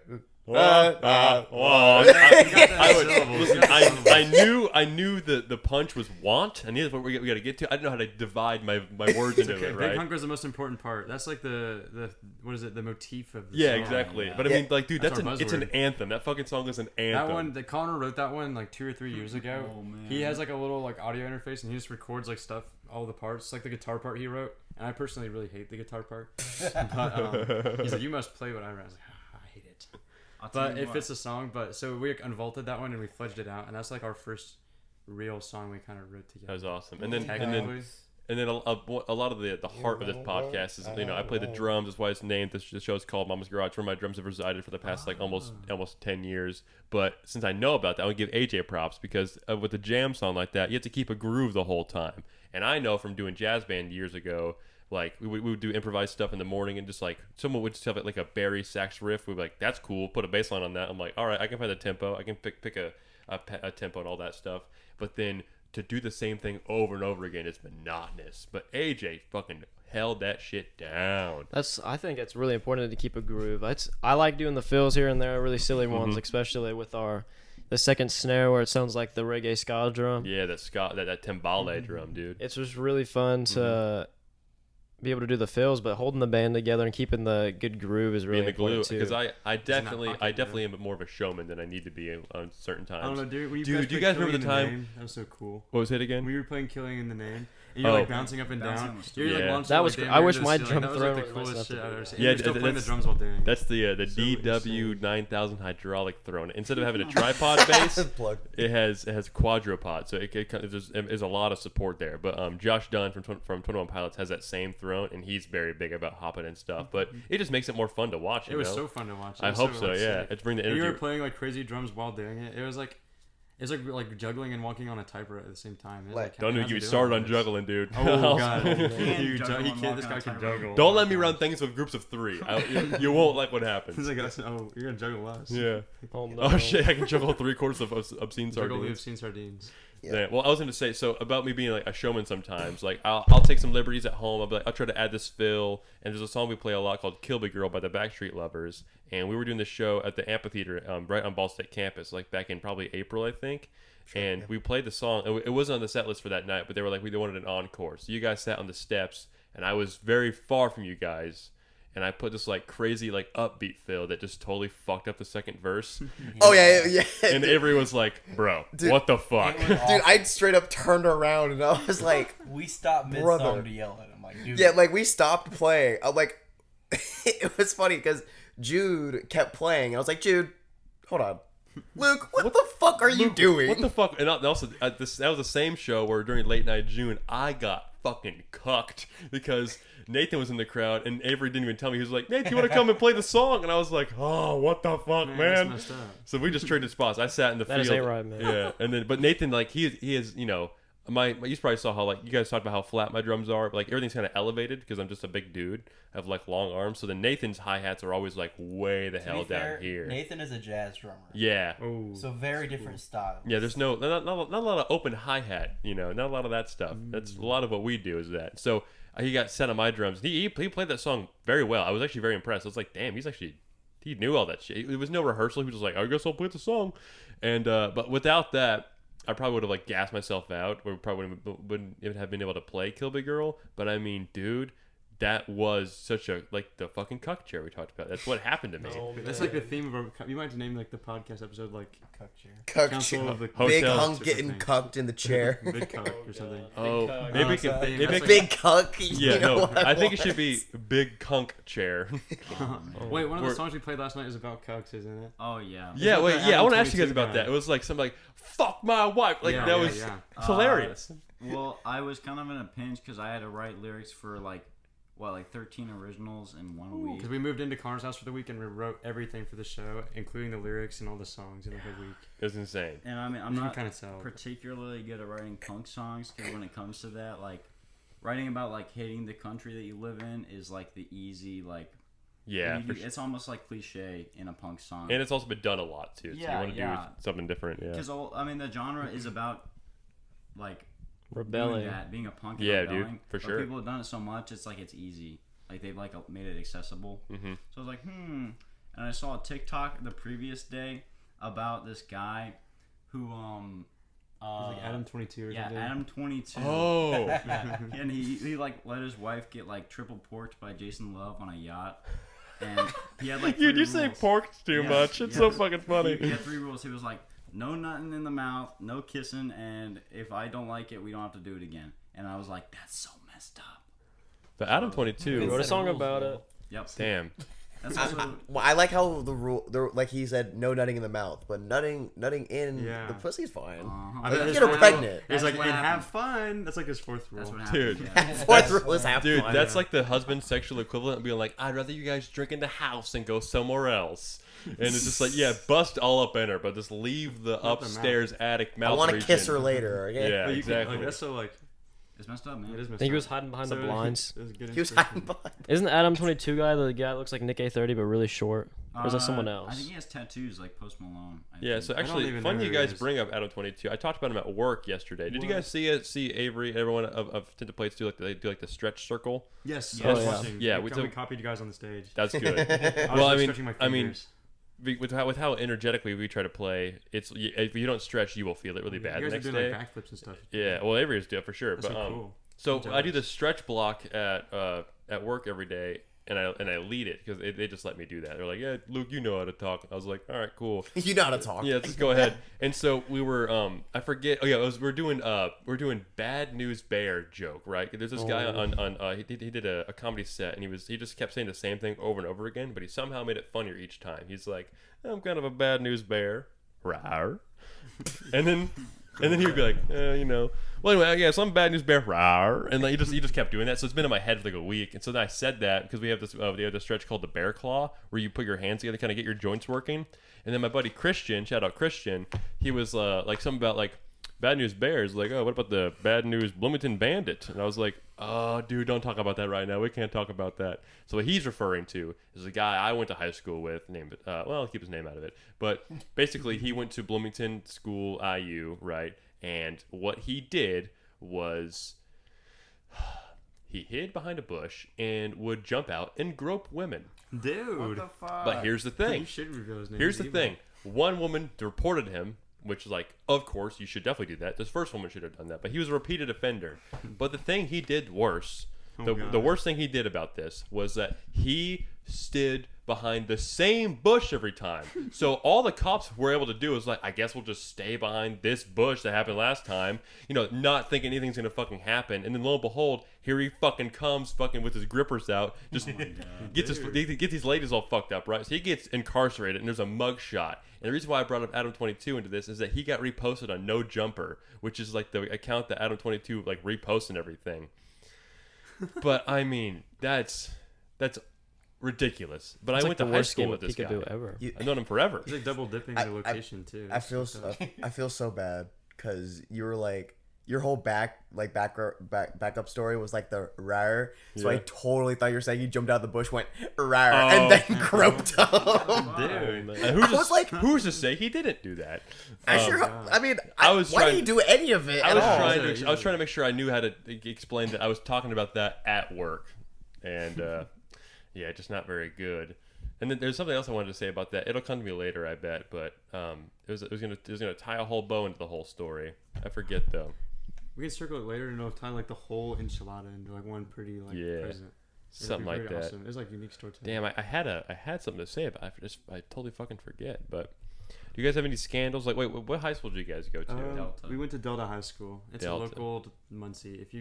I knew the punch was want. I knew that's what we got to get to. I didn't know how to divide my words into Okay, it. Big Right? Hunk was the most important part. That's like the what is it? The motif of the Yeah, song. exactly. yeah. But I Yeah. mean, like, dude, That's it's our an buzzword. anthem. That fucking song is an anthem. That one, Connor wrote that one like 2 or 3 years ago. Oh, man. He has like a little like audio interface, and he just records like stuff, all the parts, like the guitar part he wrote. And I personally really hate the guitar part. But he's like, you must play what I wrote. I was like, I hate it. I'll tell But you it what. fits the song. But so we unvaulted that one and we fledged it out, and that's like our first real song we kind of wrote together. That was awesome. And then Technically. a lot of the heart of this podcast is, you know, I play the drums. That's why it's named. The show is called Mama's Garage, where my drums have resided for the past like almost 10 years. But since I know about that, I would give AJ props because with a jam song like that, you have to keep a groove the whole time. And I know from doing jazz band years ago, like we would do improvised stuff in the morning, and just like someone would just have like a Barry sax riff. We'd be like, that's cool. Put a bass line on that. I'm like, all right, I can find the tempo. I can pick a tempo and all that stuff. But then to do the same thing over and over again, it's monotonous. But AJ fucking held that shit down. I think it's really important to keep a groove. I like doing the fills here and there, really silly ones, especially with the second snare where it sounds like the reggae ska drum. Yeah, that timbale drum, dude. It's just really fun to be able to do the fills, but holding the band together and keeping the good groove is really Being the glue, important too. because I definitely pocket, am more of a showman than I need to be on certain times. I don't know, dude. When Dude, do you guys remember the time? Name, that was so cool. What was it again? We were playing Killing in the Name, and you're Oh. like bouncing up and Bouncing down. on the You're like Yeah. launching That like was damn I near wish to my the ceiling. drum That was like throne the was coolest nice shit enough I've to ever do seen. Yeah, And we're still playing the drums while doing it. That's the So DW insane. 9000 hydraulic throne. Instead of having a tripod base, Plug. it has quadrupod, so there's a lot of support there. But Josh Dunn from 21 Pilots has that same throne, and he's very big about hopping and stuff. But it just makes it more fun to watch. It was know? so fun to watch. It I was hope so. like, Yeah, sick. it's bring the And you were energy. playing like crazy drums while doing it. It was like juggling and walking on a typewriter at the same time. It was Like, like, Don't how's even he get me doing started all on this? juggling, dude. Oh god, Can Dude, juggle he and can. walk This on guy a can tightrope. juggle. Don't let me run things with groups of 3. You won't like what happens. He's like, oh, you're gonna juggle us. Yeah. Oh, no. Oh shit! I can juggle 3/4 of obscene Juggle the sardines. obscene sardines. Yeah. Well, I was going to say, so about me being like a showman sometimes, like I'll take some liberties at home. I'll be like, I'll try to add this fill. And there's a song we play a lot called "Kill Me Girl" by the Backstreet Lovers, and we were doing this show at the amphitheater right on Ball State campus, like back in probably April, I think. And we played the song. It wasn't on the set list for that night, but they were like, they wanted an encore. So you guys sat on the steps, and I was very far from you guys. And I put this like crazy like upbeat fill that just totally fucked up the second verse. Oh yeah. And Avery was like, "Bro, Dude, what the fuck?" It was Dude, I straight up turned around and I was like, We stopped mid Brother. song to yell at him. Like, dude. yeah, like we stopped playing. I'm like, it was funny because Jude kept playing. And I was like, Jude, hold on. Luke, what the fuck are you doing? What the fuck? And also, that was the same show where during late night June, I got fucking cucked because Nathan was in the crowd and Avery didn't even tell me. He was like, "Nate, you want to come and play the song?" And I was like, "Oh, what the fuck, That's man?" messed up. So we just traded spots. I sat in the That field. is ain't right, man. Yeah, and then but Nathan, like he is, you know, you probably saw how like you guys talked about how flat my drums are. But, like everything's kind of elevated because I'm just a big dude. I have like long arms. So then Nathan's hi hats are always like way the To hell be fair, down here. Nathan is a jazz drummer. Yeah. Oh, So very different style. Yeah, there's not a lot of open hi-hat, you know, not a lot of that stuff. Mm. That's a lot of what we do is that. So he got set on my drums. He played that song very well. I was actually very impressed. I was like, damn, he knew all that shit. It was no rehearsal. He was just like, I guess I'll play the song. And but without that, I probably would have like gassed myself out, or probably wouldn't even have been able to play Kill Big Girl. But I mean, dude, that was such a like the fucking cuck chair we talked about. That's what happened to me. Oh, That's like the theme of our. You might name like the podcast episode like Cuck Council chair. of the Big Hotel. hunk getting cucked in the chair. Big cuck or something. Oh, cuck. maybe Oh, it it's a could, theme. maybe That's it like- Big cuck. yeah, You know no, what I think it should want. be Big Cunk chair. Wait, one of the We're- songs we played last night is about cucks, isn't it? Oh yeah. Yeah, that wait, the yeah, I want to Adam ask you guys 22 about that. guy? It was like something like "fuck my wife," like Yeah, that yeah, was yeah. it's hilarious. Well, I was kind of in a pinch because I had to write lyrics for like 13 originals in 1 week. Because we moved into Connor's house for the week and we wrote everything for the show, including the lyrics and all the songs in like a week. It was insane. And I mean, I'm You can not kind of tell. particularly good at writing punk songs because when it comes to that, like writing about like hating the country that you live in is like the easy like. Yeah, you- for sure. it's almost like cliche in a punk song. And it's also been done a lot too. So you Yeah, want to yeah. do something different. Yeah. Because I mean, the genre is about like Rebelling. doing that, being a punk. And Yeah, dude, rebelling. for But sure. people have done it so much, it's like it's easy. Like they've like made it accessible. Mm-hmm. So I was like, and I saw a TikTok the previous day about this guy who It's like Adam 22 or yeah, something. Adam 22. Oh, Yeah, and he like let his wife get like triple porked by Jason Love on a yacht, and he had like dude, three you say rules. porked too Yeah, much. It's yeah. so fucking funny. He had 3 rules. He was like, no nutting in the mouth, no kissing, and if I don't like it, we don't have to do it again. And I was like, that's so messed up. But Adam He 22. wrote a song about it. Yep. Damn. That's I, also well, I like how like he said, no nutting in the mouth, but nutting in Yeah. the pussy's fine. I Like, bet his get her fourth pregnant. rule- He's That's like, what and have happened. fun. That's like his fourth rule. that's what happened. Dude. Yeah. Fourth rule is have Dude, fun. that's like the husband's sexual equivalent of being like, I'd rather you guys drink in the house and go somewhere else. And it's just like, yeah, bust all up in her, but just leave the the mouth. upstairs attic mouth I want to region. kiss her later. Okay? Yeah, But you can- exactly. like, that's so like. It's messed up, man. It is I think he was hiding behind the So, blinds. it was a good He was inspiration. hiding behind. Isn't Adam 22 guy the guy that looks like Nick A30 but really short? Or is that someone I else? think he has tattoos like Post Malone. I Yeah, think. so don't actually, even funny know you who he guys is. bring up Adam 22. I talked about him at work yesterday. Did you What? guys see Avery, everyone of Tinted Plates do like the stretch circle? Yes, Yeah. I was Oh, yeah. watching. Yeah, we, we we took- copied you guys on the stage. That's good. I was Well, like, I mean- stretching my I mean, fingers. with how energetically we try to play, if you don't stretch, you will feel it really bad You the guys are next doing day. like backflips and stuff. Yeah, well, Avery's do it for sure. That's but so cool. so I'm I do jealous. the stretch block at work every day, and I lead it because they just let me do that. They're like, yeah, Luke, you know how to talk. I was like, all right, cool. You know how to talk. Yeah, let's go ahead. And so we were, I forget. Oh yeah, we're doing bad news bear joke, right? There's this guy on he did a comedy set, and he just kept saying the same thing over and over again, but he somehow made it funnier each time. He's like, I'm kind of a bad news bear, rawr, and then he would be like, you know. Well, anyway, yeah, so I'm a bad news bear, rawr, and like, he just kept doing that. So it's been in my head for like a week, and so then I said that because we have this stretch called the bear claw, where you put your hands together, kind of get your joints working. And then my buddy Christian, shout out Christian, he was like something about like bad news bears, like, oh, what about the bad news Bloomington Bandit? And I was like, oh, dude, don't talk about that right now. We can't talk about that. So what he's referring to is a guy I went to high school with, named well, I'll keep his name out of it, but basically he went to Bloomington School IU, right? And what he did was he hid behind a bush and would jump out and grope women. Dude. What the fuck? But here's the You thing. should reveal his name. Here's He's the evil. thing. One woman reported him, which is like, of course, you should definitely do that. This first woman should have done that, but he was a repeated offender. But the thing he did worse, the God. worst thing he did about this was that he stood behind the same bush every time. So all the cops were able to do is like, I guess we'll just stay behind this bush that happened last time, you know, not thinking anything's gonna fucking happen. And then lo and behold, here he fucking comes, fucking with his grippers out, just gets these ladies all fucked up, right? So he gets incarcerated, and there's a mug shot. And the reason why I brought up Adam 22 into this is that he got reposted on No Jumper, which is like the account that Adam 22 like reposts and everything. But I mean, that's ridiculous. But It's I like went the to high worst school game with of this guy. peekaboo ever. I've known him forever. He's like double dipping I- the location too. I feel so because you were like your whole backup story was like the rar. So I Yeah. totally thought you were saying you jumped out of the bush, went rar, Oh. and then groped him. Dude. And who's I was like- who's to say he didn't do that? I Um, sure. I mean, I was why trying- did you do any of it I at was all? trying to make sure I knew how to explain that I was talking about that at work, and yeah, just not very good. And then there's something else I wanted to say about that. It'll come to me later, I bet. But it was gonna tie a whole bow into the whole story. I forget though. We can circle it later and it'll tie like the whole enchilada into like one pretty like present. It'll Something be like very that. Awesome. It's like unique storytelling. Damn, I had something to say, but I totally fucking forget. But do you guys have any scandals? Like, wait, what high school did you guys go to? Delta. We went to Delta High School. It's Delta. a local to Muncie. If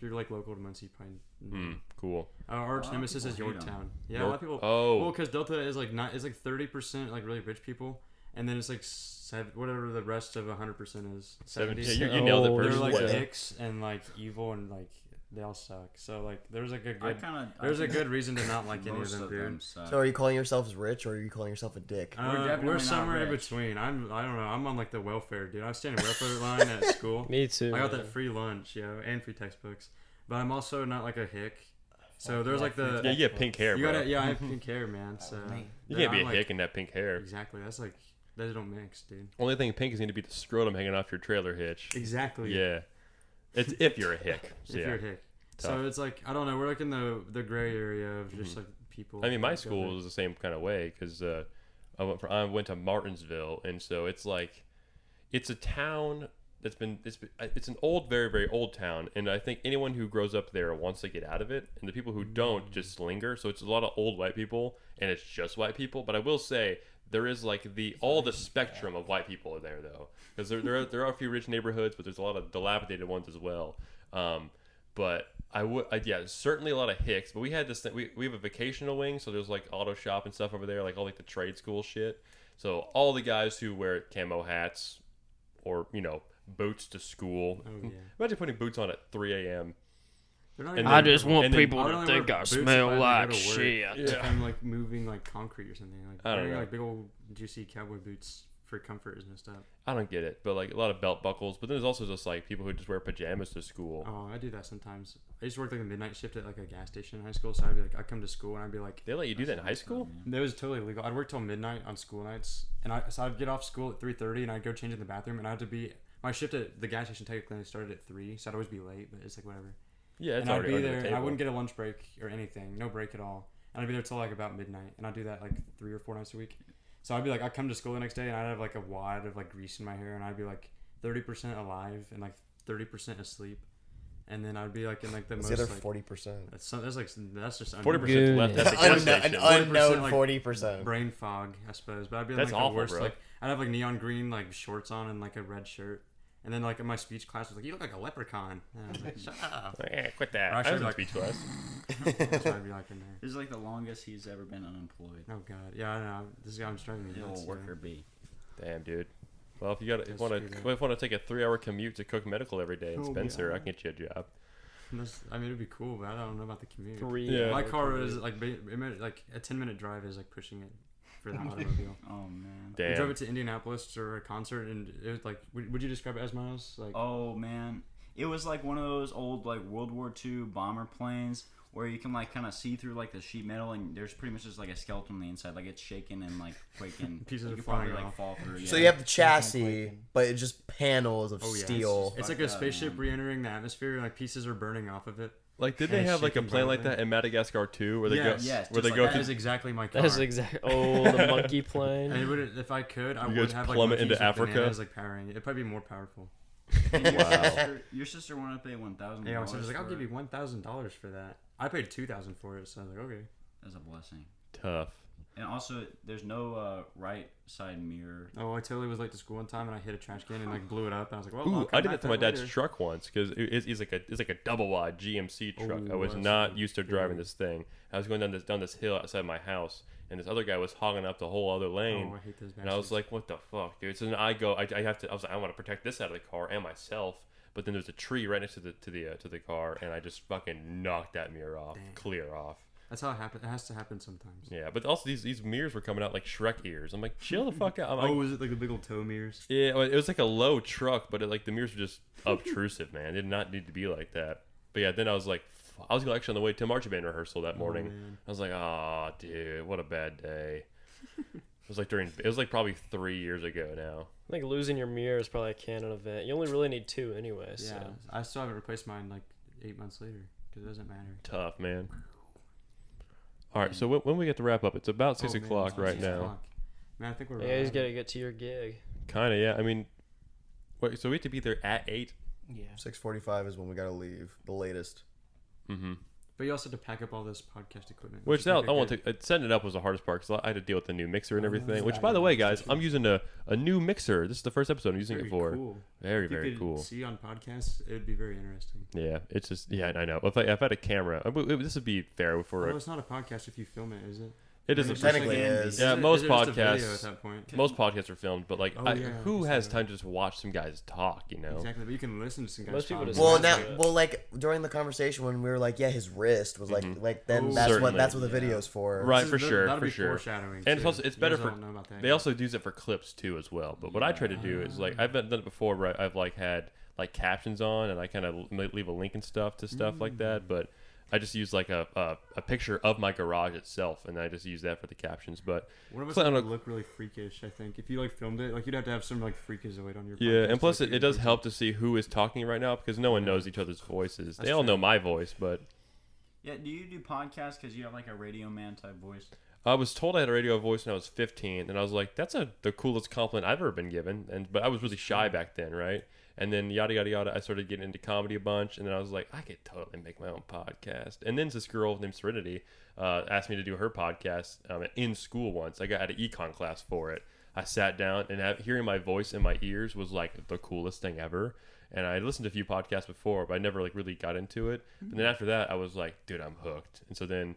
you're like local to Muncie, probably. Cool. Our arch lot of nemesis is people hate 'em. Yorktown. Yeah, a lot of people. Oh. Well, because Delta is like not. It's like 30% like really rich people, and then it's like whatever the rest of 100% is. 70. Yeah, you nailed it Oh, They're first. like Yeah. dicks and like evil and like they all suck. So like there's like a good. I There's a think good reason to not like any of most them, of dude. them suck. So are you calling yourselves rich or are you calling yourself a dick? We're definitely We're not somewhere in rich. between. I don't know. I'm on like the welfare, dude. I was standing welfare line at school. Me too. I got man. that free lunch, and free textbooks. But I'm also not like a hick. So there's like the Yeah, you have pink hair, you bro. gotta I have pink hair, man. So You can't be I'm a like- hick and have pink hair. Exactly. That's like those don't mix, dude. Only thing pink is going to be the scrotum hanging off your trailer hitch. Exactly. Yeah. It's if you're a hick. If So, yeah. you're a hick. Tough. So it's like I don't know. We're like in the gray area of just like people. I mean, my that go school there. was the same kind of way because I went to Martinsville, and so it's like it's a town it's an old, very, very old town, and I think anyone who grows up there wants to get out of it, and the people who don't just linger. So it's a lot of old white people, and it's just white people. But I will say there is like all the spectrum of white people are there though, because there are a few rich neighborhoods, but there's a lot of dilapidated ones as well. But yeah, certainly a lot of hicks. But we had this thing, we have a vocational wing, so there's like auto shop and stuff over there, like all like the trade school shit. So all the guys who wear camo hats or boots to school. Oh, yeah. Imagine putting boots on at 3 a.m. They're not And even- I just want and then- people I would to only think wear I boots if smell I had like to go to work. shit. If I'm like moving like concrete or something, like I don't wearing know. like big old juicy cowboy boots for comfort is messed up. I don't get it, but like a lot of belt buckles. But then there's also just like people who just wear pajamas to school. Oh, I do that sometimes. I used to work like a midnight shift at like a gas station in high school, so I'd be like, I'd come to school and I'd be like, They let you do that in high school? it was totally legal. I'd work till midnight on school nights, and so I'd get off school at 3:30, and I'd go change in the bathroom, and I had to be my shift at the gas station technically started at 3, so I'd always be late, but it's like whatever. Yeah, it's And I'd already be under there, the and I table. wouldn't get a lunch break or anything, no break at all, and I'd be there till like about midnight, and I'd do that like 3 or 4 nights a week. So I'd be like, I'd come to school the next day, and I'd have like a wad of like grease in my hair, and I'd be like 30% alive and like 30% asleep, and then I'd be like in like the It's most the other like 40%. that's just 40% left at the gas An station. unknown 40%, 40%. brain fog, I suppose. But I'd be in, That's like awful, the worst. bro. Like I'd have like neon green like shorts on and like a red shirt, and then like in my speech class was like, "You look like a leprechaun." And I was like, "Shut up." Like, quit that. Or I I should was in like- speech class. That's what I'd be like in there. This is like the longest he's ever been unemployed. Oh god, yeah, I know. This guy I'm driving me The nuts. old worker bee. Damn, dude. Well, if you That's want true, to take a 3-hour commute to Cook Medical every day in Oh, Spencer, yeah. I can get you a job. I mean, it'd be cool, but I don't know about the commute. Yeah. My car is like like a 10-minute drive is like pushing it for the automobile. Oh man. We drove Damn. it to Indianapolis for a concert, and it was like, would you describe it as Miles? Like, Oh man. It was like one of those old like World War II bomber planes where you can like kind of see through like the sheet metal and there's pretty much just like a skeleton on the inside, like it's shaking and like quaking. Pieces you are could probably flying like off. fall through. So yeah. you have the chassis, but it's just panels of Oh, yeah. steel. it's like fucked a up, spaceship man. re-entering the atmosphere, and like pieces are burning off of it. Like, did And they it's have like a shaking plane like violently. that in Madagascar too, where they Yes. go, Yes, where just they like go That through, is exactly my car. That's exactly. Oh, the monkey plane. And it would, if I could, I You would guys have like plummet into monkeys with Africa? bananas, like powering it. It'd probably be more powerful. And your, Wow. your sister wanted to pay $1,000. Yeah, my sister's like, I'll for give it. you $1,000 for that. I paid $2,000 for it, so I was like, okay. That's a blessing. tough. And also, there's no right side mirror. Oh, I totally was late to school one time, and I hit a trash can and like blew it up. And I was like, well, Ooh, I'll come I did back that to my dad's later. truck once because it's like a double wide GMC truck. I Ooh, was that's not so used to driving good. this thing. I was going down this hill outside my house, and this other guy was hogging up the whole other lane. Oh, I hate those And I was bastards. like, what the fuck, dude? So then I was like, I want to protect this out of the car and myself. But then there's a tree right next to the car, and I just fucking knocked that mirror off, Damn. clear off. That's how it happens. It has to happen sometimes. Yeah, but also these mirrors were coming out like Shrek ears. I'm like, chill the fuck out. I'm Oh, like, was it like the big old toe mirrors? yeah, well, it was like a low truck, but the mirrors were just obtrusive, man. It did not need to be like that. But yeah, then I was like, I was actually on the way to marching band rehearsal that morning. man. I was like, oh, dude, what a bad day. It was like probably 3 years ago now. I think losing your mirror is probably a canon event. You only really need 2 anyway. Yeah, So. I still haven't replaced mine like 8 months later because it doesn't matter. Tough, man. All right, so when we get to wrap up, it's about 6 Oh, man, o'clock it's right 6 now. o'clock. Man, I think we're Yeah, he's right. got to get to your gig. Kind of, yeah. I mean, wait, so we have to be there at 8? Yeah. 6:45 is when we gotta leave. The latest. Mm-hmm. But you also have to pack up all this podcast equipment. Which is that, like I a want good- to setting it up was the hardest part because I had to deal with the new mixer and Oh, everything. Which, yeah, by the yeah, way, that's guys, true. I'm using a new mixer. This is the first episode I'm using Very it for. cool. Very If you very could cool. see on podcasts, it would be very interesting. Yeah, it's just I know. If I had a camera, this would be fair for Well, it. it's not a podcast if you film it, is it? It isn't. It's Technically just it like- is. Yeah, it- most is it just a video podcasts- at that point. Most podcasts are filmed, but like, Oh, yeah, who I has guess time to just watch some guys talk? You know. Exactly, but you can listen to some guys. Most people talk. just Well, That's now, it. well, like during the conversation when we were like, yeah, his wrist was like, Mhm. then Oh, that's Certainly. what the Yeah. video's for. Right, This for is- sure, that'll for be sure. foreshadowing, And it's too. also- it's You better guys for- don't know about that They yet. also use it for clips too as well. But what I try to do is like I've done it before where I've like had like captions on and I kind of leave a link and stuff to stuff like that. But I just use like a picture of my garage itself and I just use that for the captions. But One of us Clint, would on a- look really freakish. I think if you like filmed it, like you'd have to have some like freakazoid on your. yeah, podcast and plus to, like, it does get help to see who is talking right now because no one Yeah. knows each other's voices. That's They all know true. my voice, but Yeah. Do you do podcasts because you have like a radio man type voice? I was told I had a radio voice when I was 15, and I was like, "That's the coolest compliment I've ever been given." But I was really shy back then, right? And then yada yada yada. I started getting into comedy a bunch, and then I was like, I could totally make my own podcast. And then this girl named Serenity asked me to do her podcast in school once. I got at an econ class for it. I sat down, and hearing my voice in my ears was like the coolest thing ever. And I listened to a few podcasts before, but I never like really got into it. And then after that, I was like, dude, I'm hooked. And so then.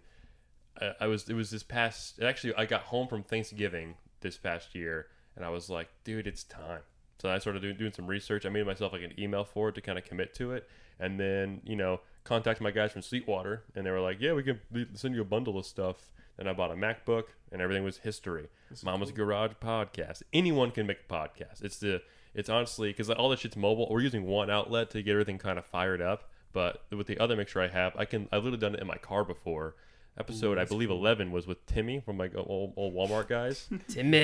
It was this past actually I got home from Thanksgiving this past year and I was like, dude, it's time. So I started doing some research. I made myself like an email for it to kind of commit to it, and then contacted my guys from Sweetwater and they were like, yeah, we can send you a bundle of stuff. And I bought a MacBook and everything was history. Mama's Garage podcast. Anyone can make a podcast. It's honestly because all this shit's mobile. We're using one outlet to get everything kind of fired up, but with the other mixer I have, I've literally done it in my car before. Episode, I believe 11 was with Timmy from my old Walmart guys. Timmy.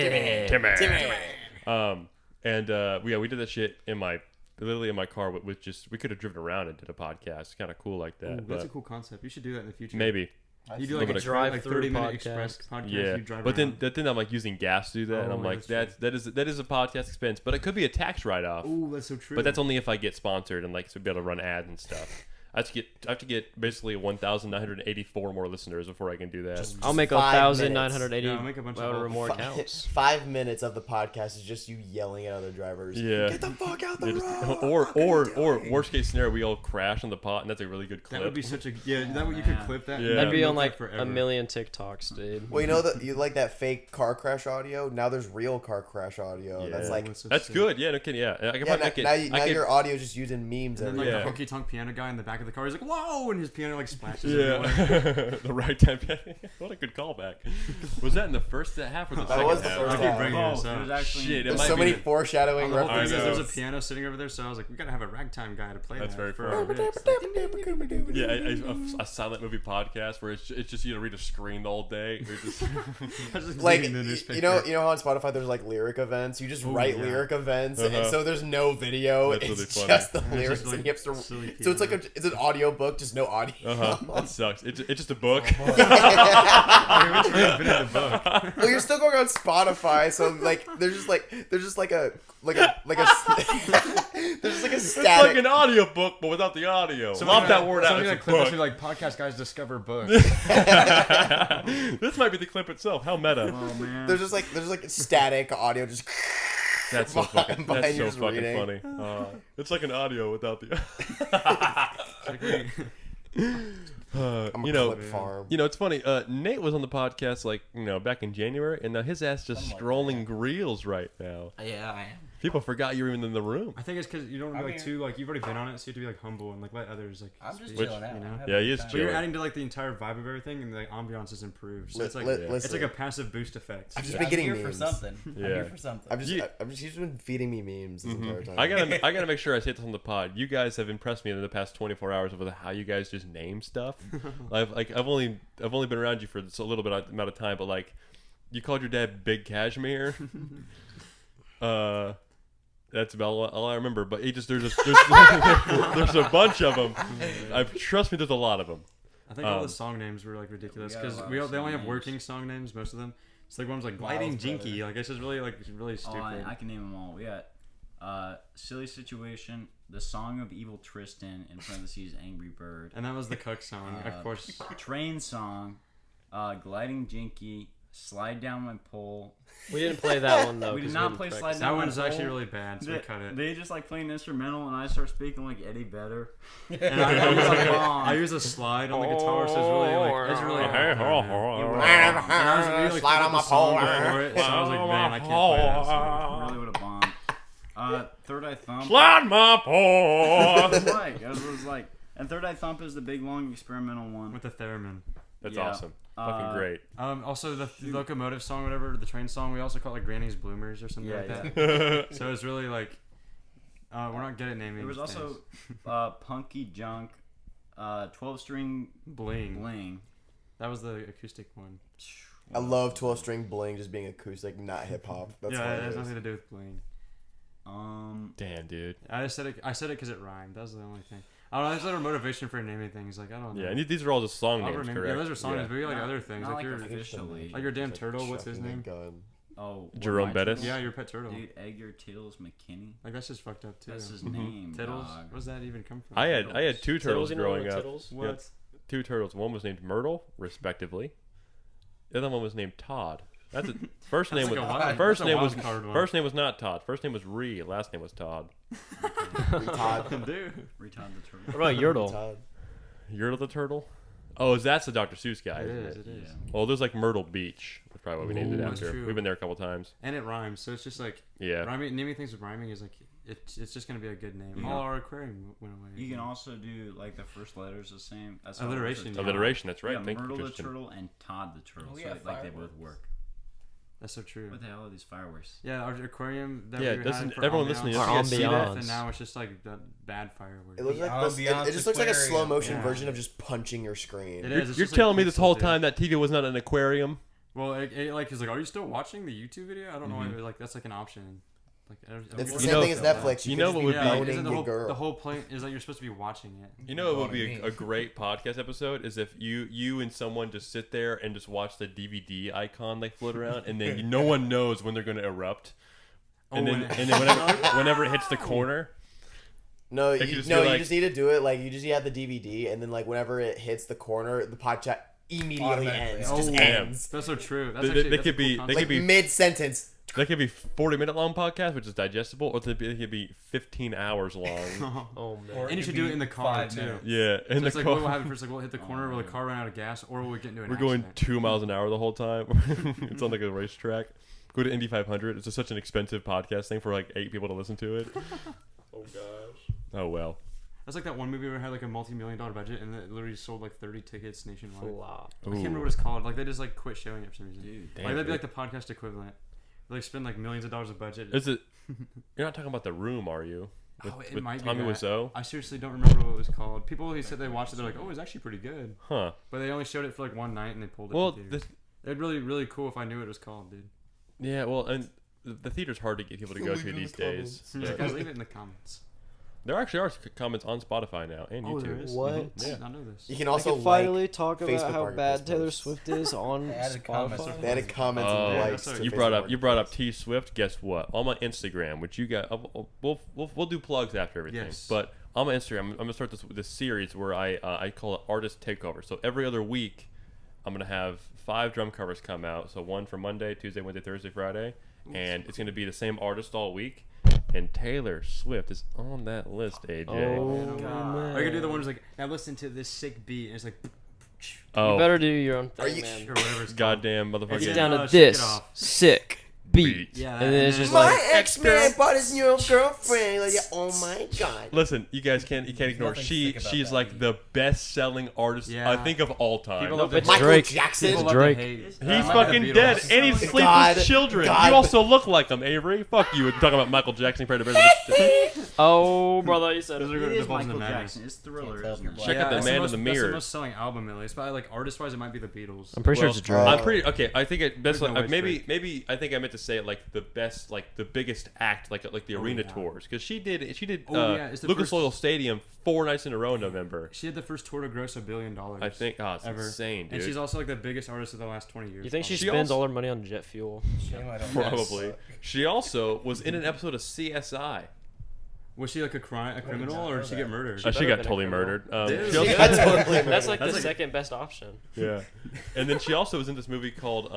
We did that shit literally in my car with just we could have driven around and did a podcast. It's kind of cool like that. Ooh, but that's a cool concept. You should do that in the future. maybe, You do A like little a bit of like drive-through 30-minute podcast. express podcast. yeah. You drive But around. then I'm like using gas to do that, and Oh, I'm like that's that is a podcast expense, but it could be a tax write off. Ooh, that's so true. But that's only if I get sponsored and like to be able to run ads and stuff. I have to get basically 1,984 more listeners before I can do that. I'll make 5 minutes. 1,980 Yeah, I'll make a bunch of or old- more Fi- accounts. 5 minutes of the podcast is just you yelling at other drivers. Yeah. Get the fuck out the They just- road. or worst case scenario, we all crash on the pot, and that's a really good clip. that would be such a that would you man. could clip that. Yeah. and That'd be milk on that like forever. a million TikToks, dude. Well, you know that you like that fake car crash audio. Now there's real car crash audio. Yeah. That's like That's so That's sick. good. Yeah, no kidding. Yeah, I can yeah. probably Now your audio is just using memes. And then Every like Yeah. the honky tonk piano guy in the back of the car, he's like, "Whoa!" and his piano like splashes. Yeah, everywhere. the right time. What a good callback. Was that in the first half or the That second was the half? first I half. keep bringing Both. this up. There's actually Shit, it There's might so be many the- foreshadowing On the whole thing is references. there's a piano sitting over there, so I was like, we gotta have a ragtime guy to play That's that very for funny. our mix. Yeah, a silent movie podcast where it's just you read a screen all day. Or just, I was just Like reading the newspaper. you know how on Spotify there's like lyric events. You just Ooh, write yeah. lyric events, and Uh-huh. so there's no video. That's It's really funny. just the It's lyrics, just, like, and you have to. silly So it's like piano. it's an audio book, just no audio. that sucks. It's just a book. I mean, we invented the book. Well, you're still going on Spotify, so like there's just like a there's just like a It's like static. an audio book, but without the audio. Somebody Lop that word out. somebody It's a clip us book. be like podcast guys discover book. This might be the clip itself. How meta. Oh man. There's just like static audio, just That's so fucking. behind That's you so just fucking reading. funny. It's like an audio without the. I'm a you know, clip farm. it's funny. Nate was on the podcast back in January, and now his ass just Something like strolling reels right now. Yeah, I am. People forgot you were even in the room. I think it's because you don't I be like mean- too like you've already been on it, so you have to be like humble and like let others like. I'm just speak, Which- chilling out. you know? I'm having Yeah, a he good is time. But you're chilling. adding to like the entire vibe of everything, and the ambiance is improved. So it's like Listen, it's like a passive boost effect. I've just I'm been getting here memes. for something. Yeah. I'm here for something. He's been feeding me memes this entire time. I gotta make sure I say this on the pod. You guys have impressed me in the past 24 hours with how you guys just name stuff. I've only been around you for a little bit amount of time, but like you called your dad Big Cashmere. That's about all I remember. But there's a bunch of them. Trust me, there's a lot of them. I think all the song names were like ridiculous we got a because lot they of only song have names. working song names, most of them. It's like one's like gliding Miles jinky. Brother. Like it's just really Oh, stupid. I can name them all. We got Silly Situation, The Song of Evil Tristin, in parentheses, Angry Bird. And that was the Cook song, of course. Train Song, Gliding Jinky, Slide Down My Pole. We didn't play that one though. We did 'cause not didn't play practice. Slide That Down My one's Pole. actually really bad, so we They, cut it. they just like play an instrumental, and I start speaking like Eddie Vedder. And I use a slide on the guitar, so it's really Slide on my pole. before it, so I was like, man, I can't play that song. Really would have bombed. Third Eye Thump. Slide my paw. Like, it was like, and Third Eye Thump is the big long experimental one. With the theremin. That's Yeah. awesome. Fucking great. Also the locomotive song, whatever, the train song, we also call it like Granny's Bloomers or something Yeah, like that. So it's really like, we're not good at naming. There was also things. Punky Junk, 12-string Bling. Bling. That was the acoustic one. I love 12-string bling just being acoustic, not hip hop. That's Yeah, it has hilarious. nothing to do with Bling. Damn, dude. I said it because it rhymed. That was the only thing. I don't know. There's a motivation for naming things. Like I don't know. Yeah, and these are all just song I'll names, remember- correct? Yeah, those are song names. But we got like Not- other things. not Like like your officially. like your damn Just, turtle. What's his chucking a name? gun. Oh, what, Jerome my Bettis? turtle? Yeah, your pet turtle. Dude, Edgar Tittles McKinney. Like that's just fucked up too. That's his name. Tittles. Dog. Where does that even come from? I had two turtles Tittles, you know growing what up. Tittles? What? Yep. Two turtles. One was named Myrtle, respectively. The other one was named Todd. That's it. First name That's was like a wild- first that's a name was wild card one. first name was not Todd. First name was Ree. Last name was Todd. Todd. Dude. Retard the turtle. What about Yertle? Todd. Yertle the turtle. Oh, that's the Dr. Seuss guy, It isn't is. it? It is. Yeah. Well, there's like Myrtle Beach. That's probably what we named it Ooh, that's after. true. We've been there a couple times. And it rhymes, so it's just like Yeah. naming things with rhyming is like it's just gonna be a good name. You All know- our aquarium went away. You can also do like the first letters the same. That's how it Alliteration, works. yeah. Alliteration. That's right. Yeah, Thank you, Myrtle the Tristan. turtle and Todd the turtle. Oh, So yeah, like they both fireworks. work. That's so true. What the hell are these fireworks? Yeah, our aquarium that Yeah, we doesn't had for everyone ambiance, listening Our just see that? ambiance. and now it's just like the bad fireworks. It looks The like this, ambiance it just looks like a slow aquarium. motion Yeah. version of just punching your screen. It You're, is. It's you're just like telling me this pixels, whole dude. time that TV was not an aquarium? Well, it like he's like, are you still watching the YouTube video? I don't know Mhm. why. Like that's like an option. Like It's the You same know- thing as Netflix. you You, know know what what would yeah, be- like, owning isn't the your whole girl. the whole point is that you're supposed to be watching it. You know, it would Boning be me. a great podcast episode is if you and someone just sit there and just watch the DVD icon like float around, and then no one knows when they're going to erupt, and Oh, then when- and then whenever it hits the corner, No, Like, you, you just no, be you like- just need to do it. Like you just have the DVD, and then like whenever it hits the corner, the podcast immediately Automatically. ends. Oh, Just damn. ends. That's so true. That's They- actually, they that's could a be- cool they Like could be- mid sentence. that could be 40-minute long podcast, which is digestible, or they could be 15 hours long. concept. Oh man. Or And you it should could do be it in the car 5 too. minutes. Yeah, So and it's the like car. what will happen first? Like we'll hit the corner, will the yeah. car run out of gas, or will we get into an We're going accident? 2 miles an hour the whole time. It's on like a racetrack. Go to Indy 500. It's just such an expensive podcast thing for like 8 people to listen to it. Oh gosh. Oh well. That's like that one movie where it had like a multi-million-dollar budget and it literally sold like 30 tickets nationwide. Flop. I can't remember what it's called. Like they just like quit showing it for some reason. Dude, Damn, Like that'd be dude. like the podcast equivalent. They like spend like millions of dollars of budget. Is it? You're not talking about The Room, are you? With, Oh, it with might be Tommy that. Wiseau? I seriously don't remember what it was called. People who said they watched it, they're like, "Oh, it's actually pretty good," Huh. but they only showed it for like one night and they pulled it. Well, from theaters. It'd really cool if I knew what it was called, dude. yeah. Well, and the theater's hard to get people to go Leave to it in these the days. comments. Yeah, but guys, leave it in the comments. there actually are comments on Spotify now and Oh, YouTube. there is. What? Mhm. Yeah. I did not know this. You can I also can finally like. talk about Facebook how Marketplace bad Taylor posts. Swift is on They added comments. Spotify. They added comments Oh, and Yeah, likes. that's to You Facebook brought up Marketplace. T Swift. Guess what? On my Instagram, which you got, we'll do plugs after everything. Yes. But on my Instagram, I'm gonna start this series where I call it Artist Takeover. So every other week, I'm gonna have 5 drum covers come out. So one for Monday, Tuesday, Wednesday, Thursday, Friday, and it's gonna be the same artist all week. And Taylor Swift is on that list, AJ. Oh God. man. Or you could do the one who's like, now listen to this sick beat, and it's like, Oh, You better do your own Are thing, you man. or whatever it's called. goddamn motherfucker! Yeah. Get down to Shake it this off. sick beat. Yeah, and then it's and just then- My like ex-man bought his new girlfriend. Like, oh my god. Listen, you guys can't ignore. nothing She sick about she's that like beat. the best-selling artist Yeah. I think of all time. People No, love it's to Michael Drake. Jackson. People love Drake. to hate. He's like the fucking Beatles. dead, and he's sleeping God, with children. God. You also look like him, Avery. Fuck you. Talking about Michael Jackson compared to Oh, brother, you said Those it. are It the is Balls in the Michael Madness. Jackson. It's Thriller, Can't tell isn't if it? you're Check out the that's Man in most, the That's Mirror. the most selling album at least. But like artist-wise, it might be the Beatles. I'm pretty sure Well, it's Drake. I'm pretty okay. I think it best. There's no Like, way maybe it's maybe I think I meant to say it like the best, like the biggest act, like the arena yeah. tours, because she did Oh, yeah, it's the Lucas first- Oil Stadium 4 nights in a row in November. She had the first tour to gross $1 billion. I think. Oh, it's ever. insane, dude. And she's also like the biggest artist of the last 20 years. You think she She spends also- all her money on jet fuel? Shame I don't Probably. know. She also was in an episode of CSI. Was she like a criminal, or did she get murdered? She better got been a totally criminal. murdered. Dude. She also, That's totally That's like That's the like- second best option. yeah. And then she also was in this movie called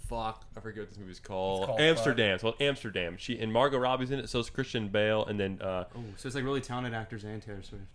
fuck, I forget what this movie's called. It's called Amsterdam. It's called Amsterdam. She and Margot Robbie's in it. So is Christian Bale, and then Oh, so it's like really talented actors and Taylor Swift.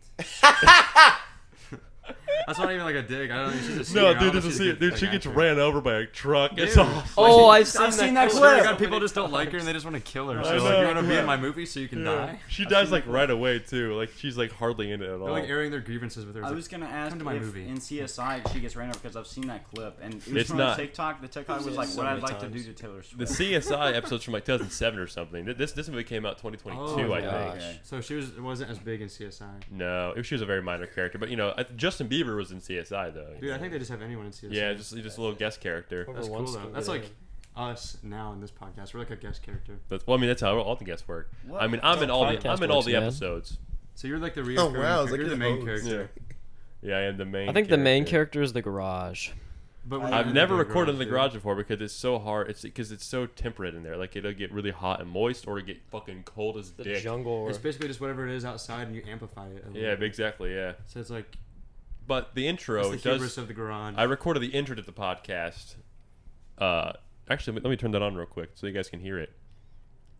That's not even like a dig. I don't think she's a singer. no, I don't dude, know this if is she's a it. good, Dude, she like, gets actor. ran over by a truck. It's Dude. awesome. Oh, I've I've seen that clip. clip. God, people just don't like her and they just want to kill her. I So like, know. you want to be in my movie so you can die. She dies like right away too. Like she's like hardly in it at all. They're like airing their grievances with her. I It's was gonna ask come to my if movie. in CSI she gets ran over because I've seen that clip and it was It's from not. TikTok. The TikTok was like So what I'd many like to times. do to Taylor the Swift. CSI episode's from like 2007 or something. This movie came out 2022, Oh, I gosh. think. Okay. So she wasn't as big in CSI. No, she was a very minor character, but you know, Justin Bieber was in CSI though. Dude, I think they just have anyone in CSI. Yeah, just a little guest character. That's Over cool one though. school That's day. like us now in this podcast. We're like a guest character. Well, I mean, that's how all the guests work. What? I mean, I'm in all the Podcast all works, the man. episodes. So you're like the Oh, reoccurring wow, it's character. like You're the the main host. character. Yeah, I am the main. I think the main character. character is the garage. But we're I've in never the recorded in the dude. garage before because it's so hard. It's because it's so temperate in there. Like it'll get really hot and moist, or it'll get fucking cold as The dick. jungle. Or, It's basically just whatever it is outside, and you amplify it. a little Yeah, bit. exactly. Yeah, So it's like but the intro it's the hubris does. of the garage. I recorded the intro to the podcast. Actually, let me turn that on real quick so you guys can hear it.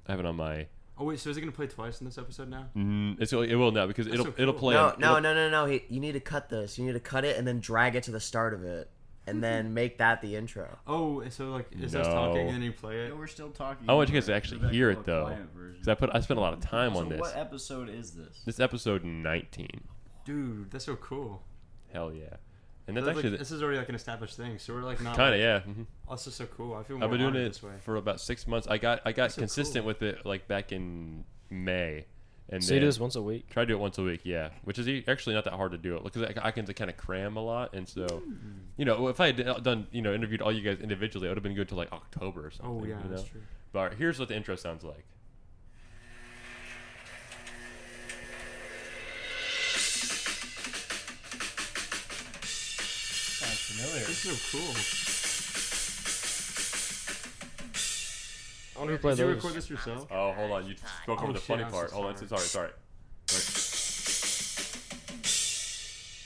I have it on my. Oh wait, so is it gonna play twice in this episode now? It will now because That's it'll so it'll cool. play. No, on, no, it'll- no, no, no. You need to cut this. You need to cut it and then drag it to the start of it, and then make that the intro. Oh, so like is us No. talking and then you play it? Yeah, we're still talking. I want you guys over to it. actually That hear little it though, quiet version. because I spent a lot of time So on this. what episode is this? This episode 19. Dude, that's so cool. Hell yeah, and that's Like, actually this is already like an established thing. So we're like not. kind of like, yeah. Oh, this is so cool. I feel more I've been doing honored it this way. for about 6 months. I got That's so consistent cool. with it like back in May, and so you then do this once a week. try to do it once a week. Yeah, which is actually not that hard to do it because I can kind of cram a lot, and so you know if I had done interviewed all you guys individually, I would have been good till like October or something. Oh yeah, you know? that's true. But all right, here's what the intro sounds like. Sounds familiar. This is so cool. I wonder who played Did you those. record this yourself? Oh, hold on, you spoke over Oh, the shit, funny I'm so part. Hold on, sorry. sorry.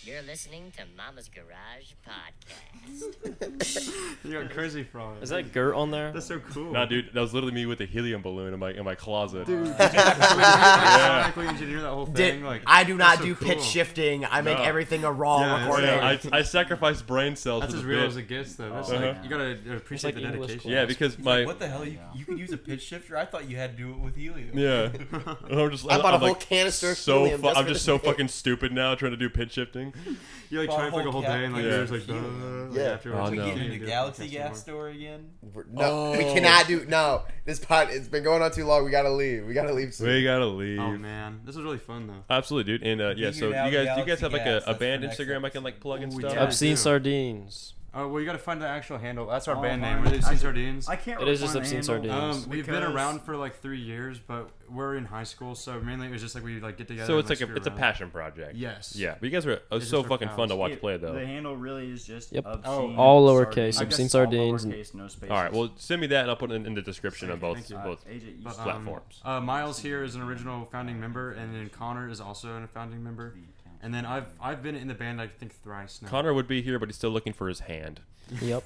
You're listening to Mama's Garage Podcast. You got crazy frog. Is that Gert on there? That's so cool. Nah, dude, that was literally me with a helium balloon in my closet. Dude, did you sonically engineer that whole thing? Did, Like, I do not that's so do cool. pitch shifting. I make No. everything a raw Yeah, recording. Yeah, I sacrificed brain cells That's for as the real bit. as it gets, though. That's Oh, like yeah. you gotta appreciate like the English dedication. Yeah, because He's my like, what the hell? You could use a pitch shifter? I thought you had to do it with helium. yeah. I'm just I bought a I'm whole like, canister of so helium just I'm for just this so video. fucking stupid now trying to do pitch shifting. You like Bought a trying for like a whole whole day and like Yeah. you're just like, Yeah. afterwards. Oh, We no. getting Can't into do the Galaxy podcast Gas anymore. store again? No, we cannot do. No, this pod. It's been going on too long. We gotta leave. We gotta leave soon. We gotta leave. Oh man, this was really fun though. Absolutely, dude. And yeah, so Figured out you guys Galaxy have like Gas, a that's band for next Instagram I can like plug and Oh, stuff. yeah. Obscene do. Sardines. Oh well, you gotta find the actual handle. That's our Oh, band fine. name. We're the I- Obscene Sardines. I can't. It is just find the Obscene handle. Sardines. We've been Because- around for like 3 years, but we're in high school, so mainly it was just like we like get together. So and, it's like screw it's a around. passion project. Yes. Yeah, but you guys were It's so just for fucking fun to pals. watch It- play though. The handle really is just Yep. obscene All sardines. lowercase, I Obscene guess all Sardines. lowercase, no spaces. All right, well send me that and I'll put it in the description of both Thank you. both. AJ, you But, stop. platforms. Miles here is an original founding member, and then Connor is also a founding member. And then I've been in the band I think thrice now. Connor would be here, but he's still looking for his hand. Yep.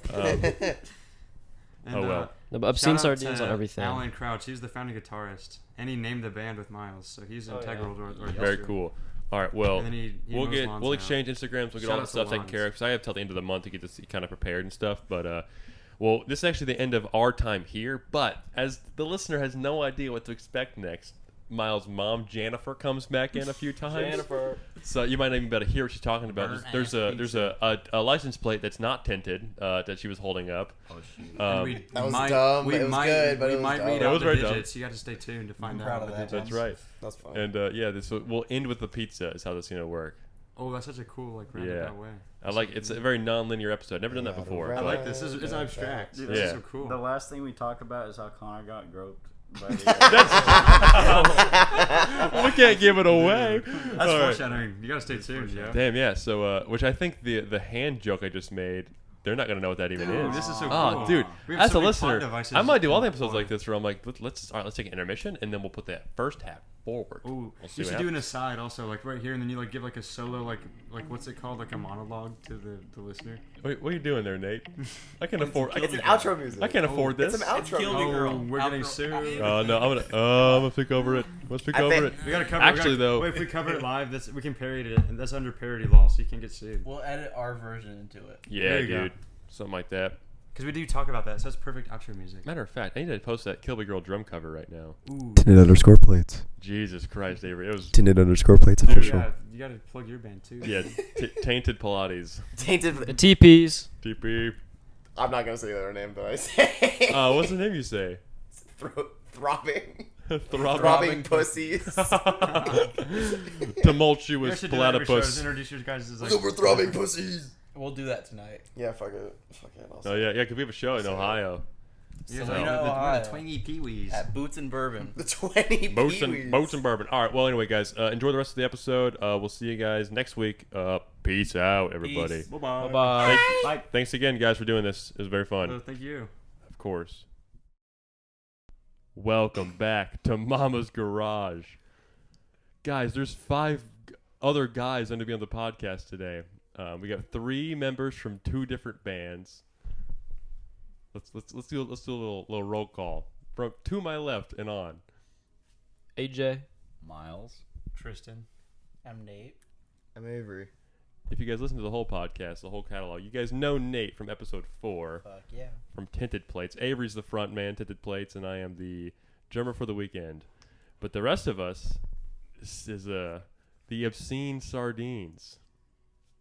And, Oh, well. The Obscene shout out Sardines to on everything. Alan Crouch, he's the founding guitarist, and he named the band with Miles, so he's Oh, yeah. integral to our Very history. cool. All right, well, And then he we'll mows lawns we'll now. exchange Instagrams. We'll get Shout all the out to stuff taken lawns. care of because I have till the end of the month to get this kind of prepared and stuff. But well, this is actually the end of our time here. But as the listener has no idea what to expect next, Miles' mom, Jennifer, comes back in a few times. Jennifer. So you might not even be able to hear what she's talking about. Burnt There's a license plate that's not tinted that she was holding up. Oh shoot. That was dumb. It was good, but it was might dumb. read It out was the very dumb. digits. You got to stay tuned to find proud out of the that. digits. That's right. That's fine. And this we'll end with the pizza. Is how this is gonna work. Oh, that's such a cool like roundabout way. I like it's a very non-linear episode. I've never done that before. I I but- like this. It's abstract. Dude, This Yeah. is so cool. The last thing we talk about is how Connor got groped. By the we can't give it away. That's All right. foreshadowing. You gotta stay tuned, yeah. Damn, yeah. So, which I think the hand joke I just made, they're not gonna know what that even is. This is so Oh, cool. dude, We have as so a many plot listener, devices I might do all the in episodes play. like this where I'm like, let's take an intermission and then we'll put that first half forward. Ooh, We'll see you what should do an happens. aside also, like right here, and then you like give like a solo, like what's it called, like a monologue to the listener. Wait, what are you doing there, Nate? I can afford. It's an outro music. I can't afford this. It's an outro. Kill me, music. girl. We're getting sued. Oh no, I'm gonna speak over it. Let's speak I over think- it. We gotta cover. Actually, though- wait, if we cover it live, we can parody it, and that's under parody law, so you can't get sued. We'll edit our version into it. Yeah, There you go. dude, something like that. Because we do talk about that, so that's perfect outro music. Matter of fact, I need to post that Kill Me Girl drum cover right now. Ooh. Tinted_plates. Jesus Christ, Avery, it was Tinted_plates Dude, official. Yeah, you gotta plug your band too. yeah, tainted Pilates. Tainted. The TPs. TP. I'm not gonna say their name, but I say. What's the name you say? Throbbing. Throbbing pussies. tumultuous Just platypus. introduce your guys as like. Super throbbing pussies. We'll do that tonight. Yeah, fuck it. Fuck it. I'll Oh say yeah, because we have a show in Ohio. You're So- like, No, the Ohio. twangy peewees. At Boots and Bourbon. The 20 Boats Pee-wees. and bourbon. All right. Well, anyway, guys, enjoy the rest of the episode. We'll see you guys next week. Peace out, everybody. Peace. Bye-bye. Bye. Thanks again, guys, for doing this. It was very fun. Thank you. Of course. Welcome back to Mama's Garage. Guys, there's 5 other guys going to be on the podcast today. We got 3 members from 2 different bands. Let's do a little roll call from to my left and on. AJ. Miles. Tristin. I'm Nate. I'm Avery. If you guys listen to the whole podcast, the whole catalog, you guys know Nate from episode 4 Fuck yeah. from Tinted Plates. Avery's the front man, Tinted Plates, and I am the drummer for the weekend. But the rest of us is the Obscene Sardines.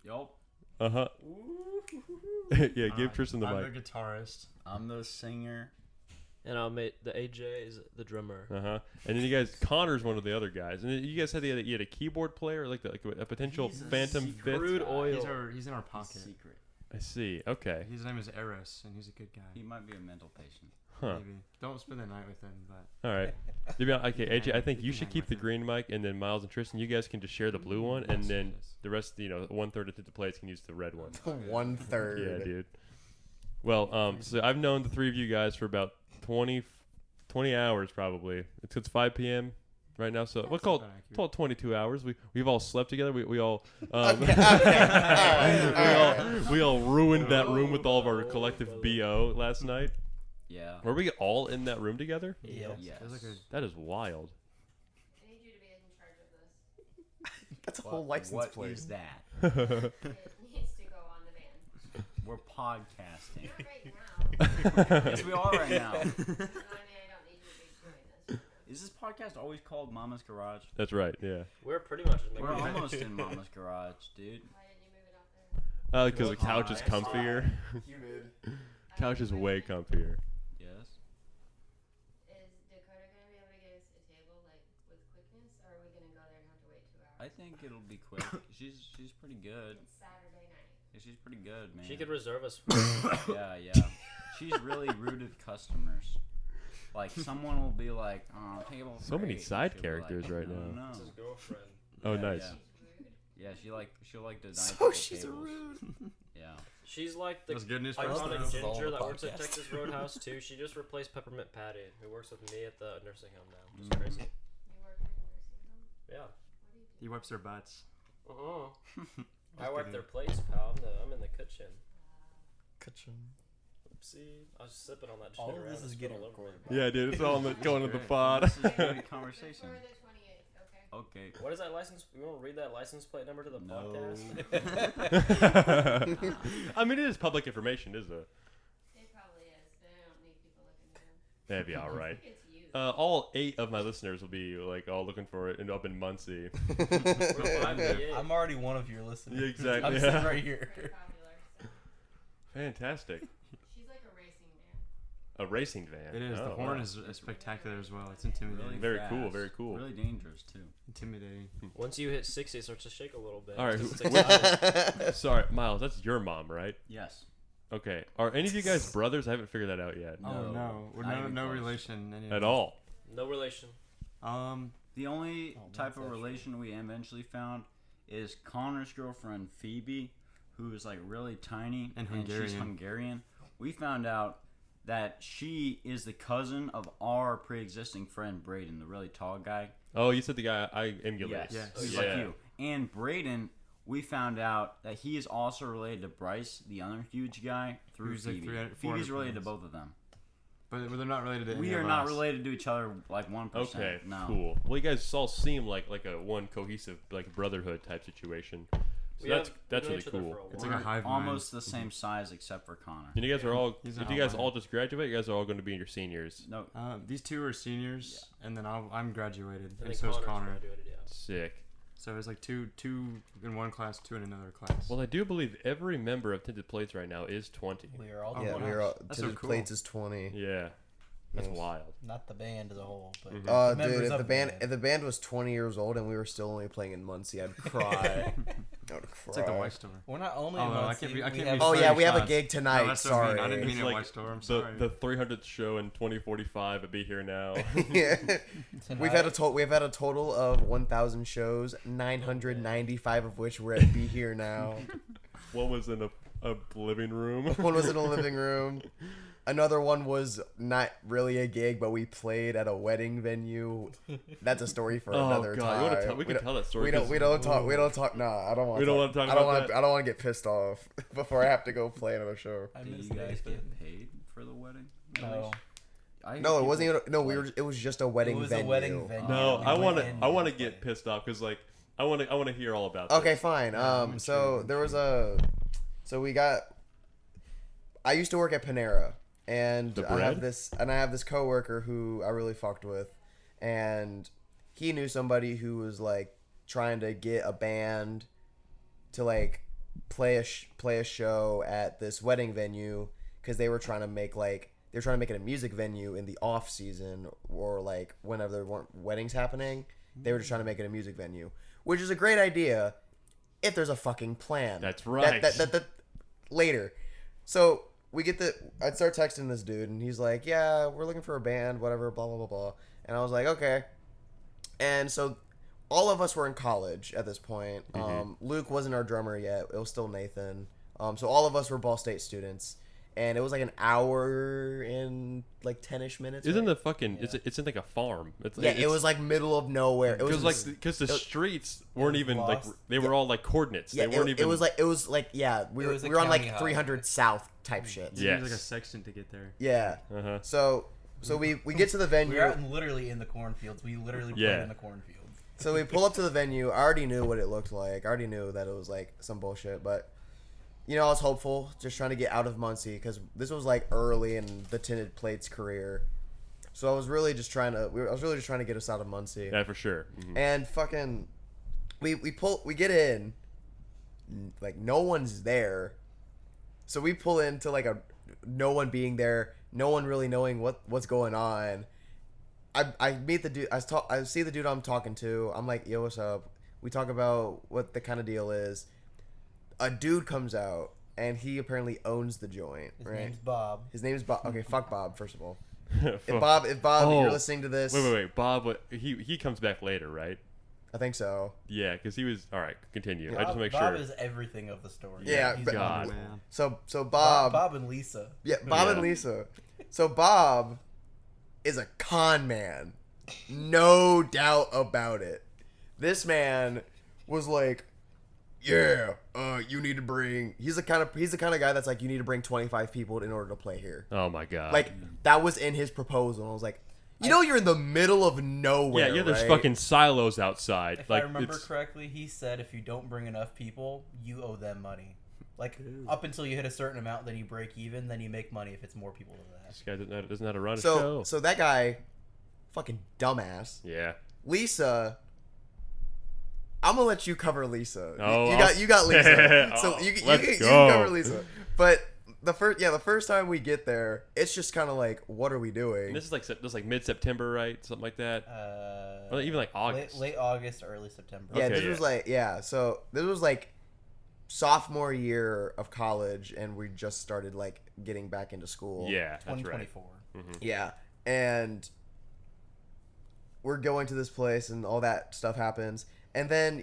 Yup. Uh-huh. Yeah, give Tristan the I'm mic. the guitarist. I'm the singer. And the AJ is the drummer. Uh-huh. And then you guys, Connor's one of the other guys. And then you guys said you had a keyboard player, like a potential He's a phantom secret fifth. Crude oil. He's in our pocket. Secret. I see. Okay. His name is Eris, and he's a good guy. He might be a mental patient. Huh. Maybe. Don't spend the night with him, but All right. Okay, AJ, I think you should keep the green mic, and then Miles and Tristan, you guys can just share the blue one, and then the rest, 1/3 of Tinted Plates can use the red one. 1/3. Yeah, dude. Well, so I've known the 3 of you guys for about 20 hours probably. It's 5 p.m. right now, so we'll call it 22 hours. We've all slept together. We all we all ruined that room with all of our collective BO last night. Yeah. Were we all in that room together? Yeah. Yes. feels like a That is wild. I need you to be in charge of this. That's a whole license What plate. is that? It needs to go on the van. We're podcasting. Not right now. Yes, we are right now. I mean, I don't need you to be doing this. Is this podcast always called Mama's Garage? That's right. Yeah. We're pretty much in the We're garage. almost in Mama's Garage, dude. Why didn't you move it out there? Because the couch is comfier. Couch is way comfier. Yes. Is Dakota gonna be able to get us a table like with quickness, or are we gonna go there and have to wait 2 hours? I think it'll be quick. She's pretty good. It's Saturday night. Yeah, she's pretty good, man. She could reserve us. Yeah. She's really rude to customers. Like someone will be like, "Oh, table." So many 8," and side she'll be characters like, right "No, now. no." It's his girlfriend. Oh, Yeah, nice. Yeah, she'll like deny So people she's tables. rude. Yeah. She's like the That's good news for us. iconic This is all ginger the that works at podcast. Texas Roadhouse too. She just replaced Peppermint Patty, who works with me at the nursing home now. Which is Mhm. crazy. You work in a nursing home? Yeah. What do you do? He wipes their butts. I wipe their plates, pal. I'm in the kitchen. Oopsie. I was sipping on that All sugar. of this and is it getting spilled over me. recorded. Yeah, dude, it's all going to the pod. This is a good conversation. Before the 28th, okay? Okay. What is that license? You want to read that license plate number to the No. podcast? I mean, it is public information, isn't it? It probably is, but I don't need people looking at them. That'd be all I right. think it's you. all 8 of my listeners will be like all looking for it and up in Muncie. I'm already one of your listeners. Yeah, exactly, I'm yeah. sitting right here. Very popular. Fantastic. She's like a racing van. A racing van. It is. Oh, The horn wow. is spectacular as well. It's intimidating. Really Very fast. cool, very cool. Really dangerous too. Intimidating. Once you hit 60, it starts to shake a little bit. All right, Just who- takes time. Sorry, Miles, that's your mom, right? Yes. Okay. Are any of you guys brothers? I haven't figured that out yet. Oh No, no, we're not no even no close. relation any of At us. all. No relation. The only Oh, type that's of actually- relation we eventually found is Connor's girlfriend Phoebe, who is like really tiny And she's Hungarian. Hungarian. We found out that she is the cousin of our pre-existing friend Braden, the really tall guy. Oh, you said the guy I emulate. Yes, Yes. he's Yeah. like you. And Braden, we found out that he is also related to Bryce, the other huge guy, through Who's like Phoebe. 300 Phoebe's 400 related to pounds. both of them. But they're not related to any We of are not us. related to each other like 1%. Okay, No. cool. Well, you guys all seem like a one cohesive like brotherhood type situation. So We that's have that's known really each other cool. for a It's while. like a hive mind. Almost the same size except for Connor. And you guys are all. He's Did an you guys outlier. all just graduate? You guys are all going to be in your seniors. No, These two are seniors, and then I'm graduated, I and think so is Connor's Connor. graduated, yeah. Sick. So it's like two in one class, 2 in another class. Well, I do believe every member of Tinted Plates right now is 20. We are all Oh, Yeah, wow. we were all. That's so Tinted cool. Plates is 20. Yeah, that's Yes. wild. not the band as a whole, but Mhm. the Dude, members if of the band was 20 years old and we were still only playing in Muncie, I'd cry. I would cry. It's like the White Store. We're not only Oh, in no, I Muncie, can't be- I we can't have be Oh yeah, we have a shots. gig tonight. No, that's so Sorry. mean. I didn't mean It's it like White Store. I'm sorry. The 300th show in 2045 at Be Here Now. Yeah. tonight. We've had a total of 1,000 shows, 995 of which were at Be Here Now. One was in a living room. One was in a living room. Another one was not really a gig, but we played at a wedding venue. That's a story for Oh, another God, time. you wanna tell- we can tell that story, We don't. 'cause- We don't talk. We don't talk. Nah, I don't want. We don't wanna talk I don't about want. that? I don't want to get pissed off before I have to go play another show. I do miss you guys Nathan. get paid for the wedding? at No. least? I hear No, it people, wasn't even. No, we like, were. It was just a wedding It was venue. a wedding venue. No, We I went want to. in I want to and get played. pissed off because like I want to hear all about. Okay, this. fine. Yeah, I'm So intrigued, there was a. So we got. I used to work at Panera, and The I have bread? this coworker who I really fucked with, and he knew somebody who was like trying to get a band to like play a show at this wedding venue because they were trying to make it a music venue in the off season or like whenever there weren't weddings happening. They were just trying to make it a music venue, which is a great idea if there's a fucking plan. That's right. That later. So I'd start texting this dude, and he's like, "Yeah, we're looking for a band, whatever, blah blah blah blah." And I was like, "Okay." And so, all of us were in college at this point. Luke wasn't our drummer yet; it was still Nathan. So all of us were Ball State students, and it was like an hour and like 10ish minutes. Isn't right? the fucking? It's in like a farm. It's, Yeah, it was like middle of nowhere. It was because like because the streets weren't was even like lost. they were all like coordinates. yeah, they weren't even. it was like yeah, we It were was a we were on like county hub. 300 South type shit. You need like a Yes. sextant to get there. Yeah. Uh-huh. So we get to the venue. We were out literally in the cornfields. We literally Yeah. played in the cornfields. So we pull up to the venue. I already knew what it looked like. I already knew that it was like some bullshit, but I was hopeful, just trying to get out of Muncie because this was like early in the Tinted Plates career. So I was really just trying to get us out of Muncie. Yeah, for sure. Mhm. And fucking, we get in, like no one's there. So we pull into like no one being there, no one really knowing what's going on. I meet the dude. I see the dude I'm talking to. I'm like, yo, what's up? We talk about what the kind of deal is. A dude comes out, and he apparently owns the joint. His right? name's Bob. His name is Bob. Okay, fuck Bob. First of all, if Fuck. Bob, Oh. you're listening to this. Wait. Bob, he comes back later, right? I think so. Yeah, because he was all right. Continue. I Bob, just make Bob sure. is everything of the story. Yeah, He's but- God. wonderful. Man. So Bob and Lisa. Yeah, Bob Yeah. and Lisa. So Bob is a con man. No doubt about it. This man was like, yeah, you need to bring he's the kind of guy that's like, you need to bring 25 people in order to play here. Oh my god. Like that was in his proposal. And I was like, you're in the middle of nowhere. yeah, there's right? fucking silos outside. If like I remember it's, correctly, he said if you don't bring enough people, you owe them money. Like up until you hit a certain amount, then you break even, then you make money if it's more people than that. this guy doesn't know how to run a So show. so that guy fucking dumbass. Yeah. Lisa, I'm gonna let you cover Lisa. Oh, you got Lisa, so Oh, you let's can go. cover Lisa. But the first time we get there, it's just kind of like, what are we doing? And this is like mid-September, right? Something like that. Or even like August. Late August, early September. Yeah, Okay, this yeah. was like so this was like sophomore year of college, and we just started like getting back into school. Yeah, that's right. 2024. Yeah, and we're going to this place, and all that stuff happens, and then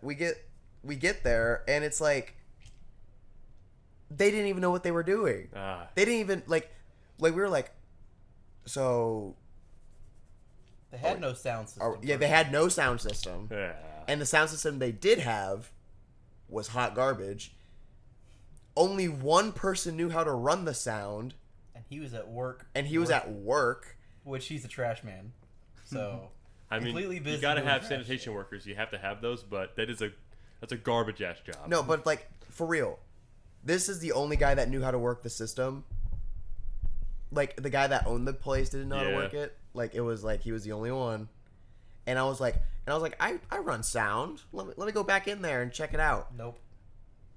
we get there, and it's like they didn't even know what they were doing. Ah, They didn't even like we were like, so They had no sound system. they had no sound system, yeah. and the sound system they did have was hot garbage. Only one person knew how to run the sound, And he was at work. and he was at work. Which he's a trash man. So I mean, completely busy you got to doing have trash sanitation shit. workers. You have to have those, but that's a garbage ass job. No, but like for real, this is the only guy that knew how to work the system. Like the guy that owned the place didn't know how to Yeah. work it. Like it was like he was the only one. And I was like, I run sound. Let me go back in there and check it out. Nope.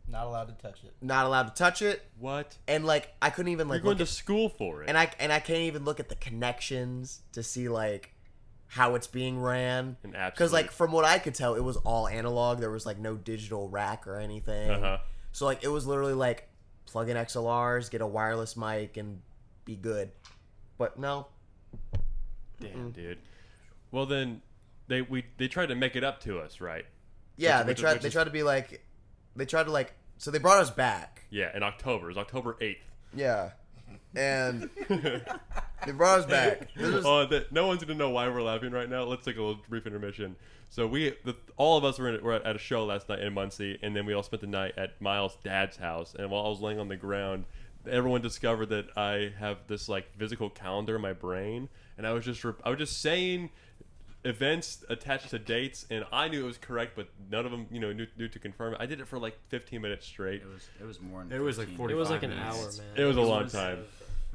Not allowed to touch it. Not allowed to touch it. What? And like I couldn't even You're like going look to school for it. and I can't even look at the connections to see like how it's being ran. An Because like from what I could tell, it was all analog. There was like no digital rack or anything. Uh-huh. So like it was literally like plug in XLRs, get a wireless mic, and be good. But no. Damn, dude. Well then, they tried to make it up to us, right? Yeah, Which they is- tried to be like, so they brought us back. Yeah, in October. It was October 8th. Yeah, and they brought us back. This was, No one's gonna know why we're laughing right now. Let's take a little brief intermission. So all of us were at a show last night in Muncie, and then we all spent the night at Miles' dad's house. And while I was laying on the ground, everyone discovered that I have this like physical calendar in my brain, and I was just saying events attached to dates, and I knew it was correct, but none of them knew to confirm it. I did it for like 15 minutes straight. It was more than It was like 15. 45 It was like an minutes. hour, man. It was a long was- time.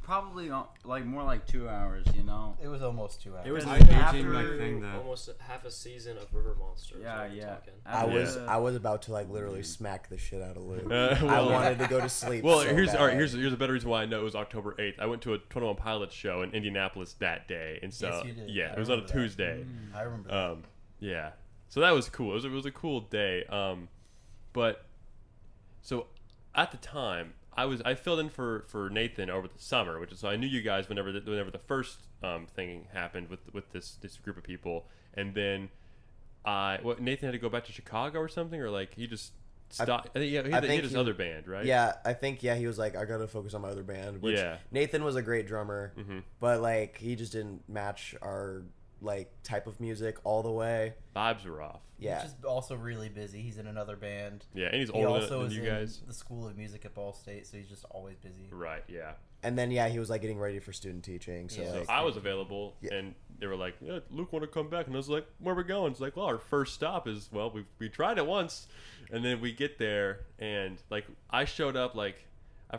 Probably like more like 2 hours, you know. It was almost 2 hours. It was Like, an after- aging like thing that. Almost half a season of River Monsters. Yeah, like we're yeah. talking. I was about to like literally smack the shit out of Luke. I Well- wanted to go to sleep. Well, so here's bad. here's a better reason why I know it was October 8th. I went to a 21 Pilots show in Indianapolis that day, and so Yes, you did. yeah, I it was on a remember that. Tuesday. I remember that. Yeah, so that was cool. It was a cool day. But so at the time, I filled in for Nathan over the summer, which is so I knew you guys whenever the first thing happened with this group of people, and then Nathan had to go back to Chicago or something, or like he just stopped. I think he had his other band, right? Yeah, I think he was like, I gotta focus on my other band. Which Yeah. Nathan was a great drummer, Mhm. but like he just didn't match our like type of music all the way. Vibes were off. Yeah, He's just also really busy. He's in another band. Yeah, and he's He older also than is you in guys. the School of Music at Ball State, so he's just always busy. Right. Yeah. and then he was like getting ready for student teaching. So Yeah. So like, I was available, Yeah. and they were like, yeah, "Luke, want to come back?" And I was like, "Where we going?" It's like, "Well, our first stop is we tried it once, and then we get there, and like I showed up like I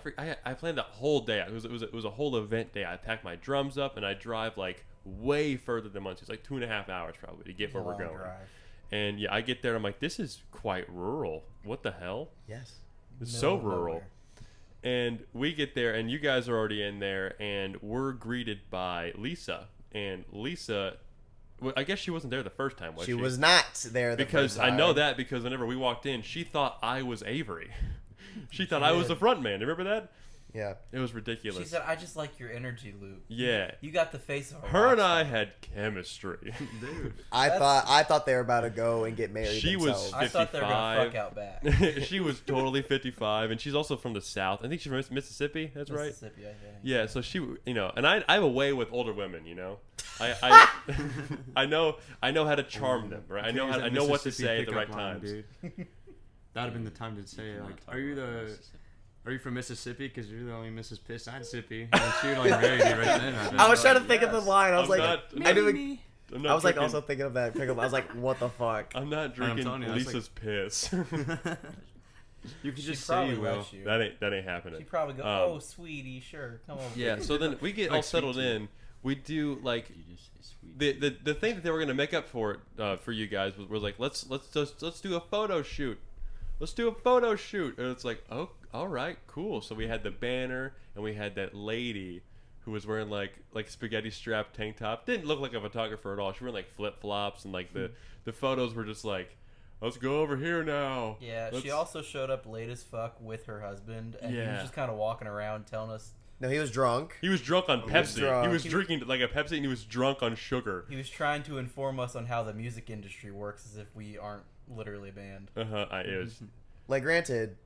planned that whole day. It was a whole event day. I packed my drums up, and I drive like way further than Muncie. It's like 2.5 hours probably to get It's where a we're long going. drive. And yeah, I get there, and I'm like, "This is quite rural. What the hell? yes, It's Middle so of rural." nowhere. And we get there, and you guys are already in there, and we're greeted by Lisa. And Lisa, well, I guess she wasn't there the first time, was she? she was not there Because first I know time. that because whenever we walked in, she thought I was Avery. She thought I was the front man. Remember that? Yeah, It was ridiculous. She said, "I just like your energy, Luke. Yeah. You got the face of a Her rock and I star." had chemistry. Dude. I thought they were about to go and get married. She was themselves. I thought they were gonna 55. fuck out back. She was totally 55, and she's also from the South. I think she's from Mississippi. That's right. Mississippi, I think. Yeah, so she, and I have a way with older women, I I know how to charm them, right? I know what to say at the right times. Dude. That'd have been the time to say like, are you from Mississippi? Because you're the only Mrs. Mississippi. And she would like marry you right then. I was trying to think of the line. I was I'm like, not- I didn't. I'm not I was like drinking- also thinking of that pickup. I was like, what the fuck? I'm not telling drinking you, that's Lisa's piss. You could She just say probably you will. lets you. that ain't happening. She'd probably go, Um, "Oh, sweetie, sure, come over." Yeah, so then we get Like all settled sweet tea. in. We do like You just say sweet. the thing that they were gonna make up for it for you guys was like let's do a photo shoot. Let's do a photo shoot, and it's like, oh, all right, cool. So we had the banner, and we had that lady who was wearing like spaghetti strap tank top. Didn't look like a photographer at all. She was wearing like flip flops, and like the photos were just like, let's go over here now. Yeah, Let's- she also showed up late as fuck with her husband, and he Yeah. was just kind of walking around telling us. No, he was drunk. He was drunk on Pepsi. drunk. He was drinking like a Pepsi, and he was drunk on sugar. He was trying to inform us on how the music industry works, as if we aren't literally a band. It was Like, granted,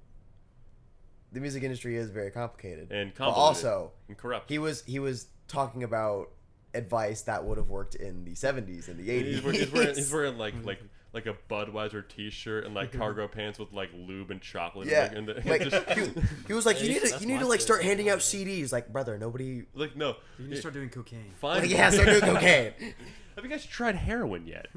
the music industry is very complicated. and But convoluted also, and corrupt. he was talking about advice that would have worked in the 70s and the 80s. He's wearing like a Budweiser T-shirt and like cargo pants with like lube and chocolate. Yeah, and like just, he was like, you That's need my to like start favorite. handing out CDs. Like, brother, nobody. like no. You need to start doing cocaine. Fine. Like, yeah, start doing cocaine. Have you guys tried heroin yet?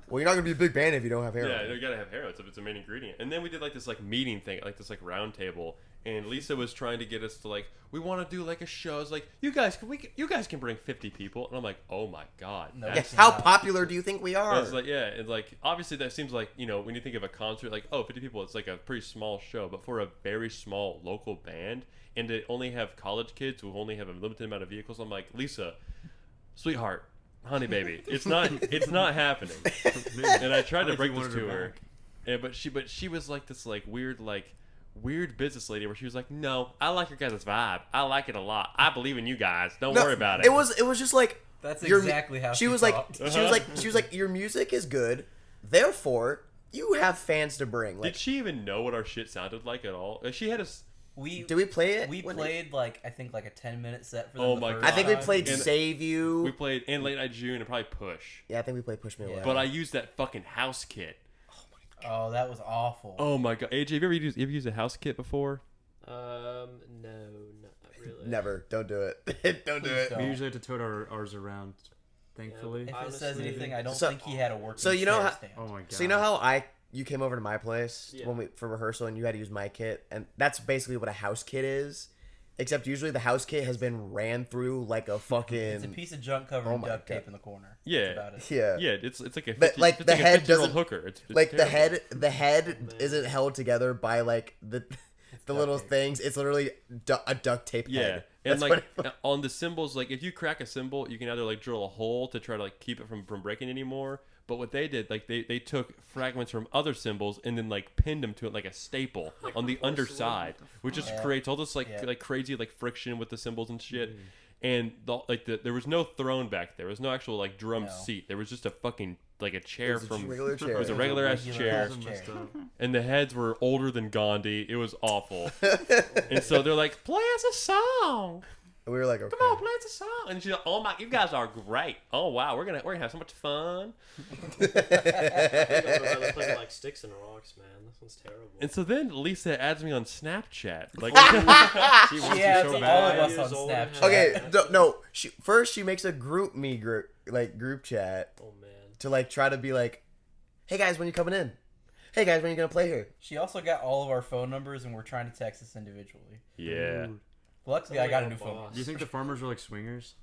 Well, you're not gonna be a big band if you don't have hair. Yeah, you gotta have heroin. It's a main ingredient. And then we did like this like meeting thing, like this like round table. And Lisa was trying to get us to like, we want to do like a show. It's like, you guys can bring 50 people. And I'm like, oh my god. No, Yeah, that's- how popular do you think we are? It's like, yeah, it's like, obviously that seems like, you know, when you think of a concert, like, oh, 50 people, it's like a pretty small show. But for a very small local band, and to only have college kids who only have a limited amount of vehicles, I'm like, Lisa, sweetheart, honey baby, it's not happening. And I tried to If break you this wanted to her her. back. Yeah, but she was like this like weird business lady where she was like, no, I like your guys' vibe. I like it a lot. I believe in you guys. Don't No, worry about it. It was just like That's your- exactly how she was like. talked. She was like, your music is good, therefore you have fans to bring. Like, Did she even know what our shit sounded like at all? She had us. we did we play it? we when played like I think like a 10-minute set for them. Oh the my first God. I think we time. played And- Save You. We played in Late Night June and probably Push. Yeah, I think we played Push Me Away. Yeah. But I used that fucking house kit. Oh, that was awful. Oh my god, AJ, have you ever used a house kit before? No, not really. Never. Don't do it. Don't do Please it. don't. We usually have to tote ours around, thankfully. If it Honestly, says anything, I don't So- think he had a working so you know chair how- stand. Oh my god. So you know how you came over to my place Yeah. when for rehearsal and you had to use my kit, and that's basically what a house kit is, except usually the house kit has been ran through like a fucking. It's a piece of junk covered Oh in my duct tape God. in the corner. Yeah. That's about it. Yeah. Yeah, it's like a 50, But, like, it's the like a head 50-year-old doesn't- hooker. It's Like the terrible. head isn't held together by like the duct little tape. things. It's literally a duct tape Yeah, head. and That's like what on the cymbals, like if you crack a cymbal, you can either like drill a hole to try to like keep it from breaking anymore. But what they did, like they took fragments from other cymbals and then like pinned them to it like a staple on the underside, which just Yeah. creates all this like Yeah. like crazy like friction with the cymbals and shit. And there was no throne back there. There was no actual like drum No. seat. There was just a fucking like a chair It was a from. regular chair. It was a regular ass Regular chair. ass Messed up. And the heads were older than Gandhi. It was awful. And so they're like, play us a song. we were like, okay. Come on, play us a song. And she's like, oh my, you guys are great. Oh wow, we're gonna have so much fun. I think I'd rather play like Sticks and Rocks, man. This one's terrible. And so then Lisa adds me on Snapchat. Like, She She wants you adds so all bad. of us Years on old and Snapchat. have- Okay, no. First she makes a group chat Oh man. to like try to be like, hey guys, when you coming in? Hey guys, when you gonna play here? She also got all of our phone numbers, and we're trying to text us individually. yeah, Ooh. Luckily, I got a new phone. boss. Do you think the farmers are like swingers?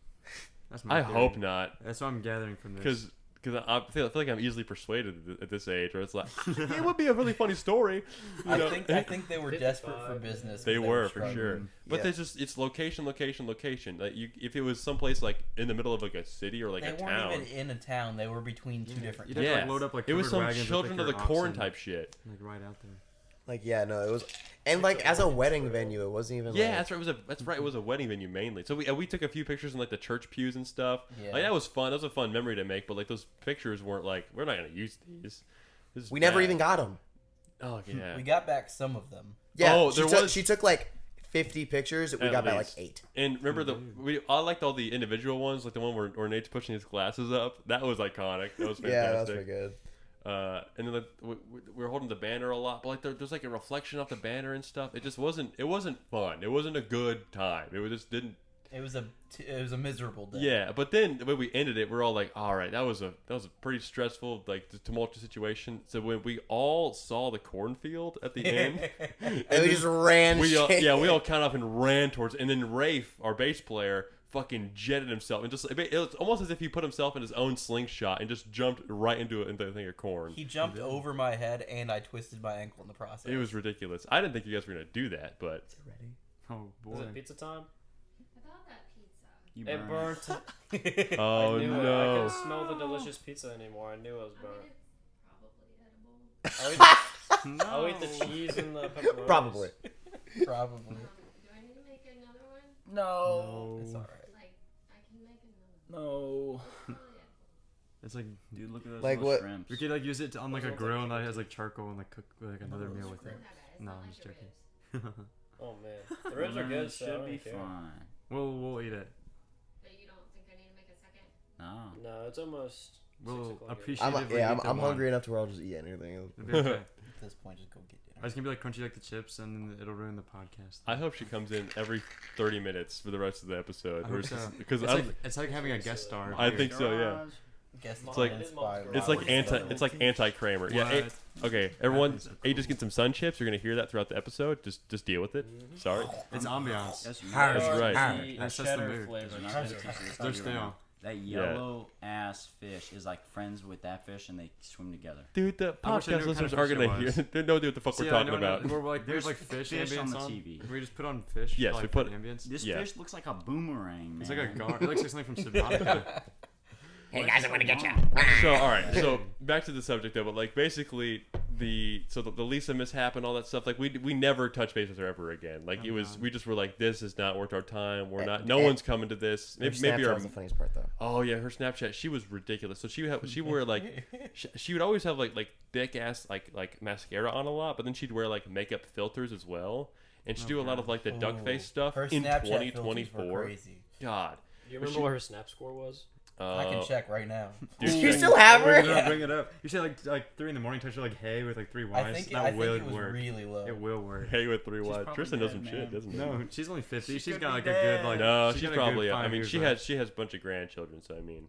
That's my I theory. hope not, That's what I'm gathering from this. because I feel like I'm easily persuaded at this age, where it's like, yeah, it would be a really funny story. You know? I think they were desperate for 55, business. They but were for struggling. sure, but Yeah. there's just it's location. Like if it was someplace like in the middle of like a city or like They a weren't town, even in a town. They were between two different. You'd have to yeah, like load up like it was covered some wagons with, Children like, of the your Corn oxen, type shit. Like right out there. Like, yeah, no, it was, and like as a wedding venue, it wasn't even. Yeah, like, that's right. That's right. It was a wedding venue mainly. So we took a few pictures in like the church pews and stuff. Yeah. Like, that was fun. That was a fun memory to make. But like those pictures weren't like we're not gonna use these. This is we never bad. even got them. Oh yeah. We got back some of them. Yeah, Oh, she there took, was- she took like 50 pictures. We At got back like least. 8. And remember I liked all the individual ones, like the one where Nate's pushing his glasses up. That was iconic. That was fantastic. Yeah, that's pretty good. And then we were holding the banner a lot, but like there's like a reflection off the banner and stuff. It just wasn't. It wasn't fun. It wasn't a good time. It was just didn't. It was a miserable day. Yeah, but then when we ended it, we're all like, all right, that was a pretty stressful, like tumultuous situation. So when we all saw the cornfield at the end, And we just ran. we all straight- kind of up and ran towards. And then Rafe, our bass player, fucking jetted himself and just it was almost as if he put himself in his own slingshot and just jumped right into a thing of corn. He jumped over my head and I twisted my ankle in the process. It was ridiculous. I didn't think you guys were gonna do that, but Ready? Oh boy. Is it pizza time? About that pizza. You It burned. burnt. oh I knew it. I no. couldn't smell the delicious pizza anymore. I knew it was I mean, burnt. it's probably edible. No. I'll eat the cheese and the pepperoni. Probably. Probably. Do I need to make another one? No. It's alright. Like, I can make another one. No. Probably edible. It's like Dude, look at those Like little what- shrimps. you could like use it on like a Those ones grill like and that chicken has like charcoal and like cook like another meal with it. Not bad. It's No, not I'm like just your joking. ribs. Oh man, the ribs are good. So I Should don't be care. fine. We'll eat it. But you don't think I need to make a second? No. No, it's almost. We'll 6 o'clock. appreciate I'm it. if we yeah. eat the I'm one. hungry enough to where I'll just eat anything. It'll be okay. At this point, just go get dinner. It's gonna be like crunchy like the chips, and then it'll ruin the podcast. I hope she comes in every 30 minutes for the rest of the episode. I hope so. Because It's like having a guest star. I think so, yeah. Guess It's like- It's like anti Kramer. Yeah. What? Okay, everyone. That is so Hey, just get some sun chips. You're gonna hear that throughout the episode. Just deal with it. Sorry. It's ambiance. That's right. The That sets the cheddar mood. flavor. They're not cheddar. gonna teach you this They're stuff right now. stale. That yellow ass fish is like friends with that fish and they swim together. Dude, the I wish I knew podcast what kind listeners of are fish gonna it hear. was. They know what the fuck See, we're I talking know about. We're like there's There's like fish fish on ambience the on. TV. Can we just put on fish? Yes, like, we for put- the ambience. This Yeah. fish looks like a boomerang, man. It's like a gar. It looks like something from Subnautica. Hey guys, I'm gonna get you. So all right, so back to the subject though, but like basically the Lisa mishap and all that stuff, like we never touched base with her ever again. Like it was, we just were like, this is not worth our time. We're not. No one's coming to this. Maybe Maybe our. was the funniest part though. Oh yeah, her Snapchat. She was ridiculous. So she wore like she would always have like thick ass like mascara on a lot, but then she'd wear like makeup filters as well, and she'd do a lot of like the duck face stuff Her in Snapchat filters were 2024. crazy. God. You remember what her snap score was? I can check right now. Dude, You check- still have Bring it her? up, bring it up. You say like 3 in the morning, touch her like hey with like 3 Ys. I think that will it was work. really low. It will work. Hey with 3 She's Ys. probably Tristan knows dead, some man. shit, doesn't he? No, she's only 50. She She's could got be like dead. a good like. No, she's she's got a good probably. I 5 mean, years she left. has a bunch of grandchildren, so I mean,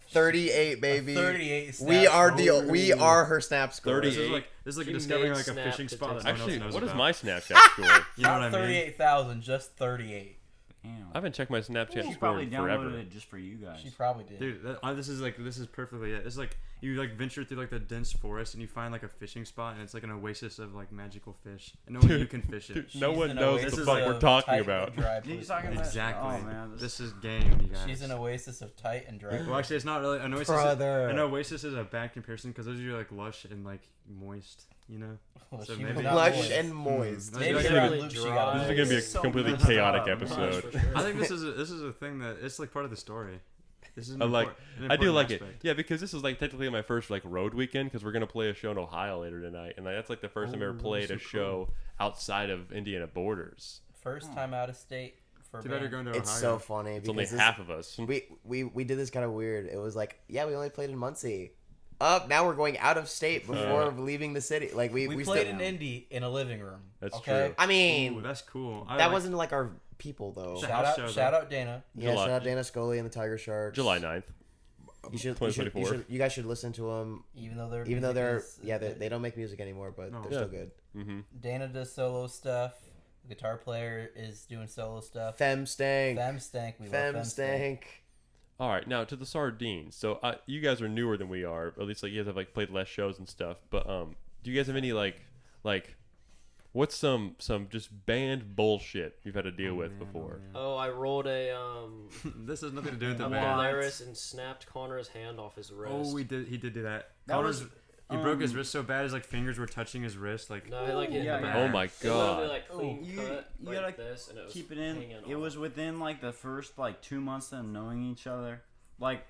38, baby. 38 We snaps. are we are her snap score. 30. This is like She discovering made like a Snap fishing to spot take that no one actually, else knows what is about. my Snapchat score? You know Not what I mean? 38,000, just 38. Damn. I haven't checked my Snapchat She score probably in downloaded forever. it just for you guys. She probably did. Dude, this is perfectly it. It's like you like venture through like the dense forest and you find like a fishing spot and it's like an oasis of like magical fish and only you can fish it. Dude, She's no one an knows oasis the fuck of we're talking tight about. and dry He's pussy. talking about- Exactly. Oh, man, this is game, you guys. She's an oasis of tight and dry. Well, actually, it's not really an oasis. Brother. An oasis is a bad comparison because those are like lush and like moist, you know. Well, So she maybe- was not Lush moist. and moist. Mm. Maybe Like, around really Luke she dry. got This is moist. gonna be a So completely messed chaotic up. episode. For sure. I think this is a thing that it's like part of the story. This is an I like. an I do important like it. aspect. Yeah, because this is like technically my first like road weekend because we're gonna play a show in Ohio later tonight, and like, that's like the first time I ever Oh, played so a show outside of Indiana borders. First time out of state for Too bad you're band. going to It's Ohio. so funny It's only because half of us. we did this kind of weird. It was like, yeah, we only played in Muncie. Now we're going out of state before leaving the city. Like we played still, in Indy in a living room. That's okay? true. I mean, Ooh, that's cool. that wasn't like our people though. It's a Shout house out, show, shout though. out Dana. Yeah, July- shout out Dana Scully and the Tiger Sharks. July 9th. You 2024. you guys should listen to them. Even though they're They don't make music anymore, but No. they're Yeah. still good. Mm-hmm. Dana does solo stuff. The guitar player is doing solo stuff. Fem stank. Fem stank. We love Fem Fem stank. stank. All right, now to the sardines. So you guys are newer than we are. At least like you guys have like played less shows and stuff. But do you guys have any like what's some just band bullshit you've had to deal with before? Oh, I rolled a This has nothing to do with the What? band. Polaris and snapped Connor's hand off his wrist. Oh, he did do that. That Connor's, was, he broke his wrist so bad his like fingers were touching his wrist. Like No, he like hit Yeah, him yeah. out. Oh my It literally, god. like clean You- cut you like gotta this, and it was Keep it in. hanging It off. was within like the first like 2 months of knowing each other. Like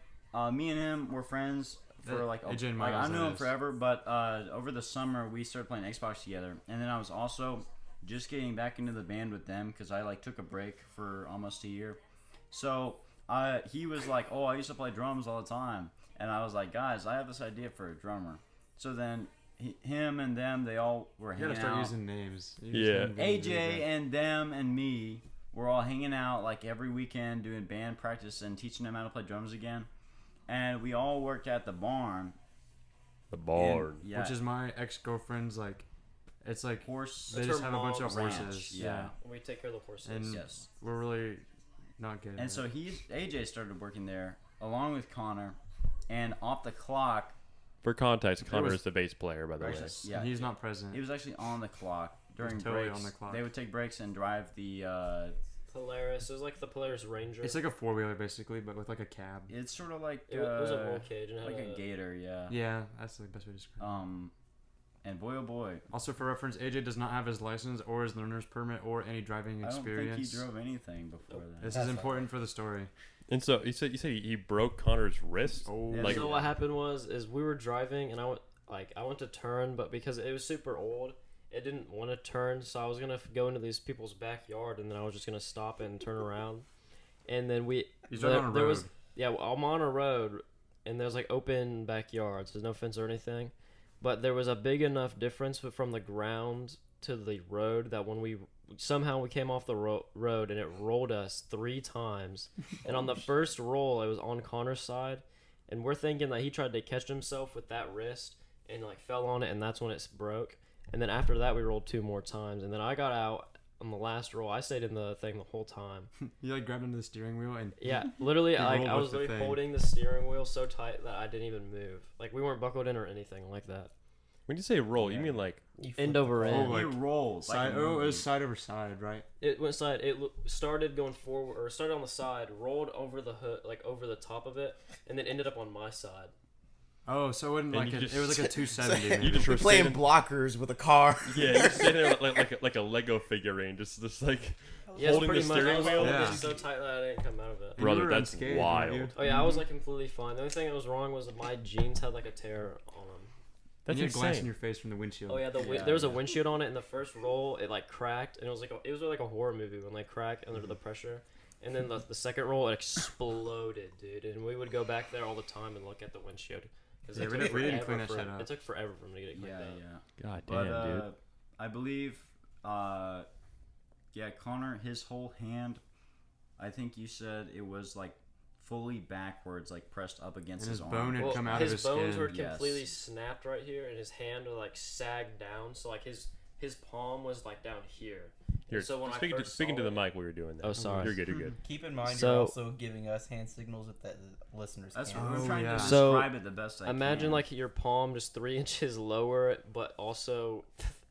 me and him were friends for That- like AJ and like I Miles, knew that him is. forever, but over the summer we started playing Xbox together, and then I was also just getting back into the band with them because I like took a break for almost a year. So he was like, "Oh, I used to play drums all the time," and I was like, "Guys, I have this idea for a drummer." So then him and them, they all were you gotta hanging start out. using names. Yeah. AJ and them and me were all hanging out like every weekend doing band practice and teaching them how to play drums again. And we all worked at the barn. The barn. And, yeah, Which is my ex-girlfriend's like, it's like horse. they That's just her have a bunch of mom's horses. ranch, Yeah. yeah. We take care of the horses. And Yes. we're really not good. And so AJ started working there along with Connor, and off the clock, For context, Connor was- is the bass player, by the way. actually, and he's not present. he was actually on the clock during totally breaks. on the clock. They would take breaks and drive the. Polaris. It was like the Polaris Ranger. It's like a 4-wheeler basically, but with like a cab. It's sort of like it was a roll cage and it had like a gator, yeah. Yeah, that's the best way to describe it. And boy oh boy, Also, for reference, AJ does not have his license or his learner's permit or any driving I don't experience. think he drove anything before that. This is important for the story. And so you said he broke Connor's wrist. Oh, Yeah, like So what happened was we were driving and I went to turn, but because it was super old, it didn't want to turn, so I was gonna go into these people's backyard and then I was just gonna stop and turn around, and then He's driving on a road. I'm on a road and there's like open backyards, there's no fence or anything, but there was a big enough difference from the ground to the road that when we came off the road and it rolled us 3 times, and on the first roll it was on Connor's side, and we're thinking that he tried to catch himself with that wrist and like fell on it, and that's when it broke. And then after that we rolled 2 more times, and then I got out on the last roll. I stayed in the thing the whole time. You like grabbed into the steering wheel and Yeah, literally, You like rolled I with was the literally thing. holding the steering wheel so tight that I didn't even move. Like we weren't buckled in or anything like that. when you say roll, you mean like End over end. like He rolls. side. Like a Oh, it movie. was side over side, right? It went side. It started going forward, or started on the side, rolled over the hood, like over the top of it, and then ended up on my side. Oh, so it wasn't And like you it just- was like a 270. maybe. you just were playing standing, blockers with a car. yeah, you're standing there like a Lego figurine, just like Yes, holding the pretty much. I steering was wheel. holding it Yeah. so tight that I didn't come out of it. And you Brother, were that's unscathed, weren't wild. you? Oh yeah, I was like completely fine. The only thing that was wrong was that my jeans had like a tear on them. And That's you had glass in insane. your face from the windshield. Oh yeah, Yeah, there was a yeah. windshield on it in the first roll. It like cracked, and it was like a horror movie when they crack under the pressure. And then the second roll, it exploded, dude. And we would go back there all the time and look at the windshield. 'Cause Yeah, it we took didn't clean forever that shit up. It took forever for them to get it cleaned Yeah, up. yeah. God But damn, dude. I believe, yeah, Connor, his whole hand, I think you said it was like fully backwards, like pressed up against And his arm. bone had Well, come out of his bones skin. were Yes. completely snapped right here, and his hand was like sagged down. So like his palm was like down here. And Here, so when speaking I to first speaking to saw the it- mic while you're doing that. Oh, sorry. You're good. You're good. Keep in mind, So- you're also giving us hand signals with that the listeners That's can't. what I'm Oh, trying yeah. to So, describe it the best I Imagine can. like your palm just 3 inches lower, but also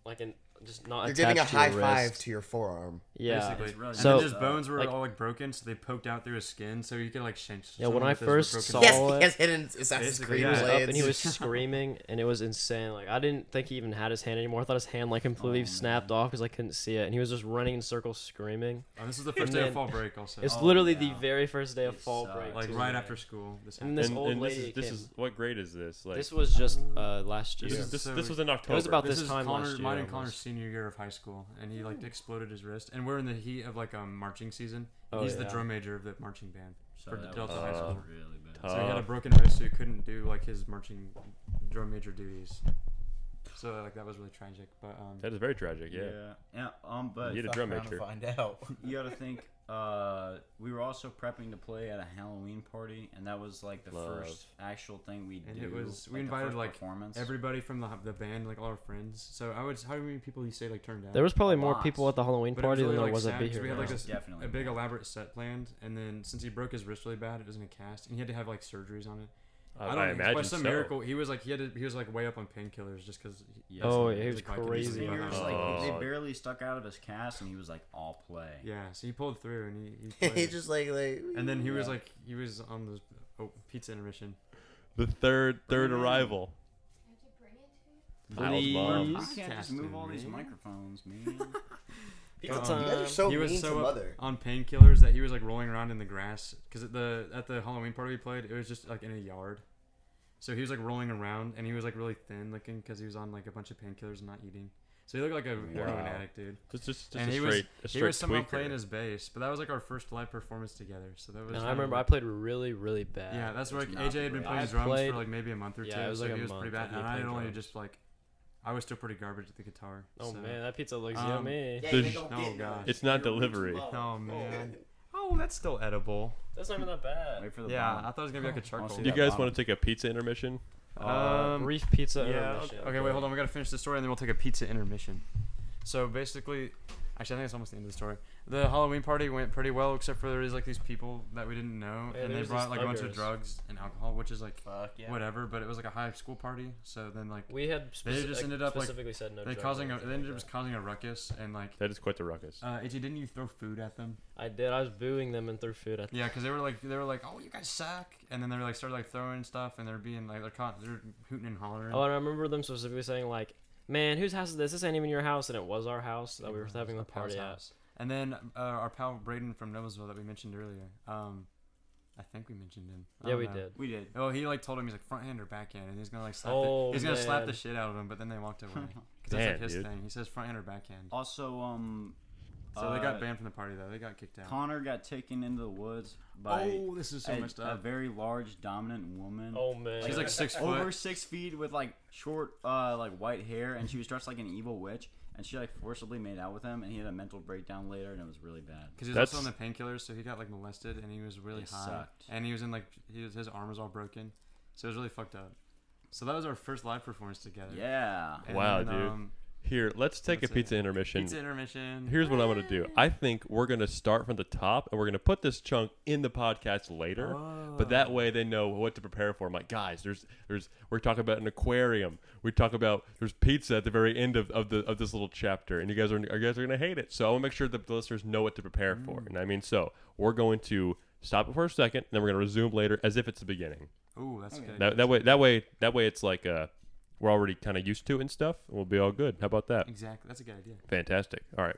like just not You're attached giving a to your high five wrist. to your forearm. Yeah. Basically. It's really And So- then his bones were like- all like broken, so they poked out through his skin, so you could like shank. Yeah, when I someone with his first broken saw Yes, it- he has hidden Assassin's Basically, Creed yeah. He was up blades. and he was screaming, and it was insane. Like I didn't think he even had his hand anymore. I thought his hand like completely Oh, snapped off because I couldn't see it, and he was just running in circles screaming. Oh, this is the first And day then- of fall break, also. It's Oh, literally yeah. the very first day of It fall sucks. break. like too. right after school. This And happened. this and old and lady this came. is what grade is this? Like This was just last year. This is- this was in October. It was about This this is time Connor, last year. mine and Connor's almost. senior year of high school, and he like exploded his wrist. And we're in the heat of like marching season. Oh, He's the yeah. drum major of the marching band So for that Delta was High School. really bad. So he had a Tough. broken wrist, so he couldn't do like his marching drum major duties. So like that was really tragic. But That is very tragic. Yeah. Yeah. But You had a Fuck drum around major. and find out. you got to think. We were also prepping to play at a Halloween party, and that was like the Love. first actual thing we And do. it was- we the invited, first like, performance. everybody from the band, like all our friends. So how many people you say like turned out? There was probably more Lots. people at the Halloween But it was party really, than there like, was at sad, Be 'cause Here. we had Now. like this Definitely a big more. elaborate set planned, and then since he broke his wrist really bad, it was in a cast, and he had to have like surgeries on it. I don't know, imagine by some so. miracle, he was like way up on painkillers just because. Yeah. Oh, he yeah, he was like, crazy. He was, like, Oh. they barely stuck out of his cast, and he was like all play. Yeah, so he pulled through, and he he played. just like And then he was Yeah. like he was on the pizza intermission. The third Bring it in. arrival. You have to bring it to you? Kyle's mom. I can't just move Podcasting, all these man. microphones, man. Pizza You guys you guys are time. so he was mean so to up mother. on painkillers that he was like rolling around in the grass because at the Halloween party we played, it was just like in a yard. So he was like rolling around, and he was like really thin looking because he was on like a bunch of painkillers and not eating. So he looked like a heroin Wow. addict, dude. Just And a he straight, was a he was straight somehow tweaker. playing his bass, but that was like our first live performance together. So that was. And I kinda remember I like- played really, really bad. Yeah, that's where like, It's not AJ had been great. playing I drums played- for like maybe a month or two. Yeah, it was so like he a was pretty month bad, of me and I had playing only drums. just like, I was still pretty garbage at the guitar. Oh so. man, that pizza looks Um, yummy. Yeah, There's- Oh gosh. It's not delivery. Oh man. Oh, that's still edible. That's not even that bad. Wait for the Yeah, bomb. I thought it was gonna be like a charcoal. see Do you that guys bottom. want to take a pizza intermission? Brief pizza Yeah. intermission. Okay, wait, hold on. We gotta finish the story, and then we'll take a pizza intermission. So basically, Actually, I think it's almost the end of the story. The Halloween party went pretty well, except for there was like these people that we didn't know, Yeah, and they there's brought these like a bunch of thuggers. drugs and alcohol, which is like Fuck yeah. whatever. But it was like a high school party, so then like We had They just ended up, like, specifically said no. they drugs or anything ended like up that. causing a ruckus, and like That is quite the ruckus. AJ, didn't you throw food at them? I did. I was booing them and threw food at them. Yeah, because they were like, oh, you guys suck, and then they were like started like throwing stuff, and they're being like they're hooting and hollering. Oh, and I remember them specifically saying like, "Man, whose house is this? This ain't even your house," and it was our house that we were having the Our pal's party at. house. And then our pal Braden from Noblesville that we mentioned earlier. I think we mentioned him. I Yeah, don't we know. did. We did. Oh, he like told him he's like front hand or backhand, and he's gonna like slap. Oh, he's gonna slap the man. shit out of him, but then they walked away because that's Damn, like his dude. thing. He says front hand or backhand. Also, So they got banned from the party though. They got kicked out. Connor got taken into the woods by Oh, this is so messed a up. very large, dominant woman. Oh man. She's like 6 foot. Over 6 feet with like short, like white hair, and she was dressed like an evil witch. And she like forcibly made out with him, and he had a mental breakdown later, and it was really bad. Because he was That's- also on the painkillers, so he got like molested, and he was really It high, sucked. and he was in like his arm was all broken, so it was really fucked up. So that was our first live performance together. Yeah. And Wow, then, dude. Here, let's take a that's it. pizza intermission. Pizza intermission. Here's what I'm gonna do. I think we're gonna start from the top, and we're gonna put this chunk in the podcast later. But that way, they know what to prepare for. I'm like, guys, we're talking about an aquarium. We talk about there's pizza at the very end of this little chapter, and you guys are gonna hate it. So I want to make sure that the listeners know what to prepare for. And I mean, so we're going to stop it for a second, and then we're gonna resume later as if it's the beginning. Ooh, that's Okay. good. That way, it's like we're already kind of used to it and stuff, and we'll be all good. How about that? Exactly. That's a good idea. Fantastic. All right.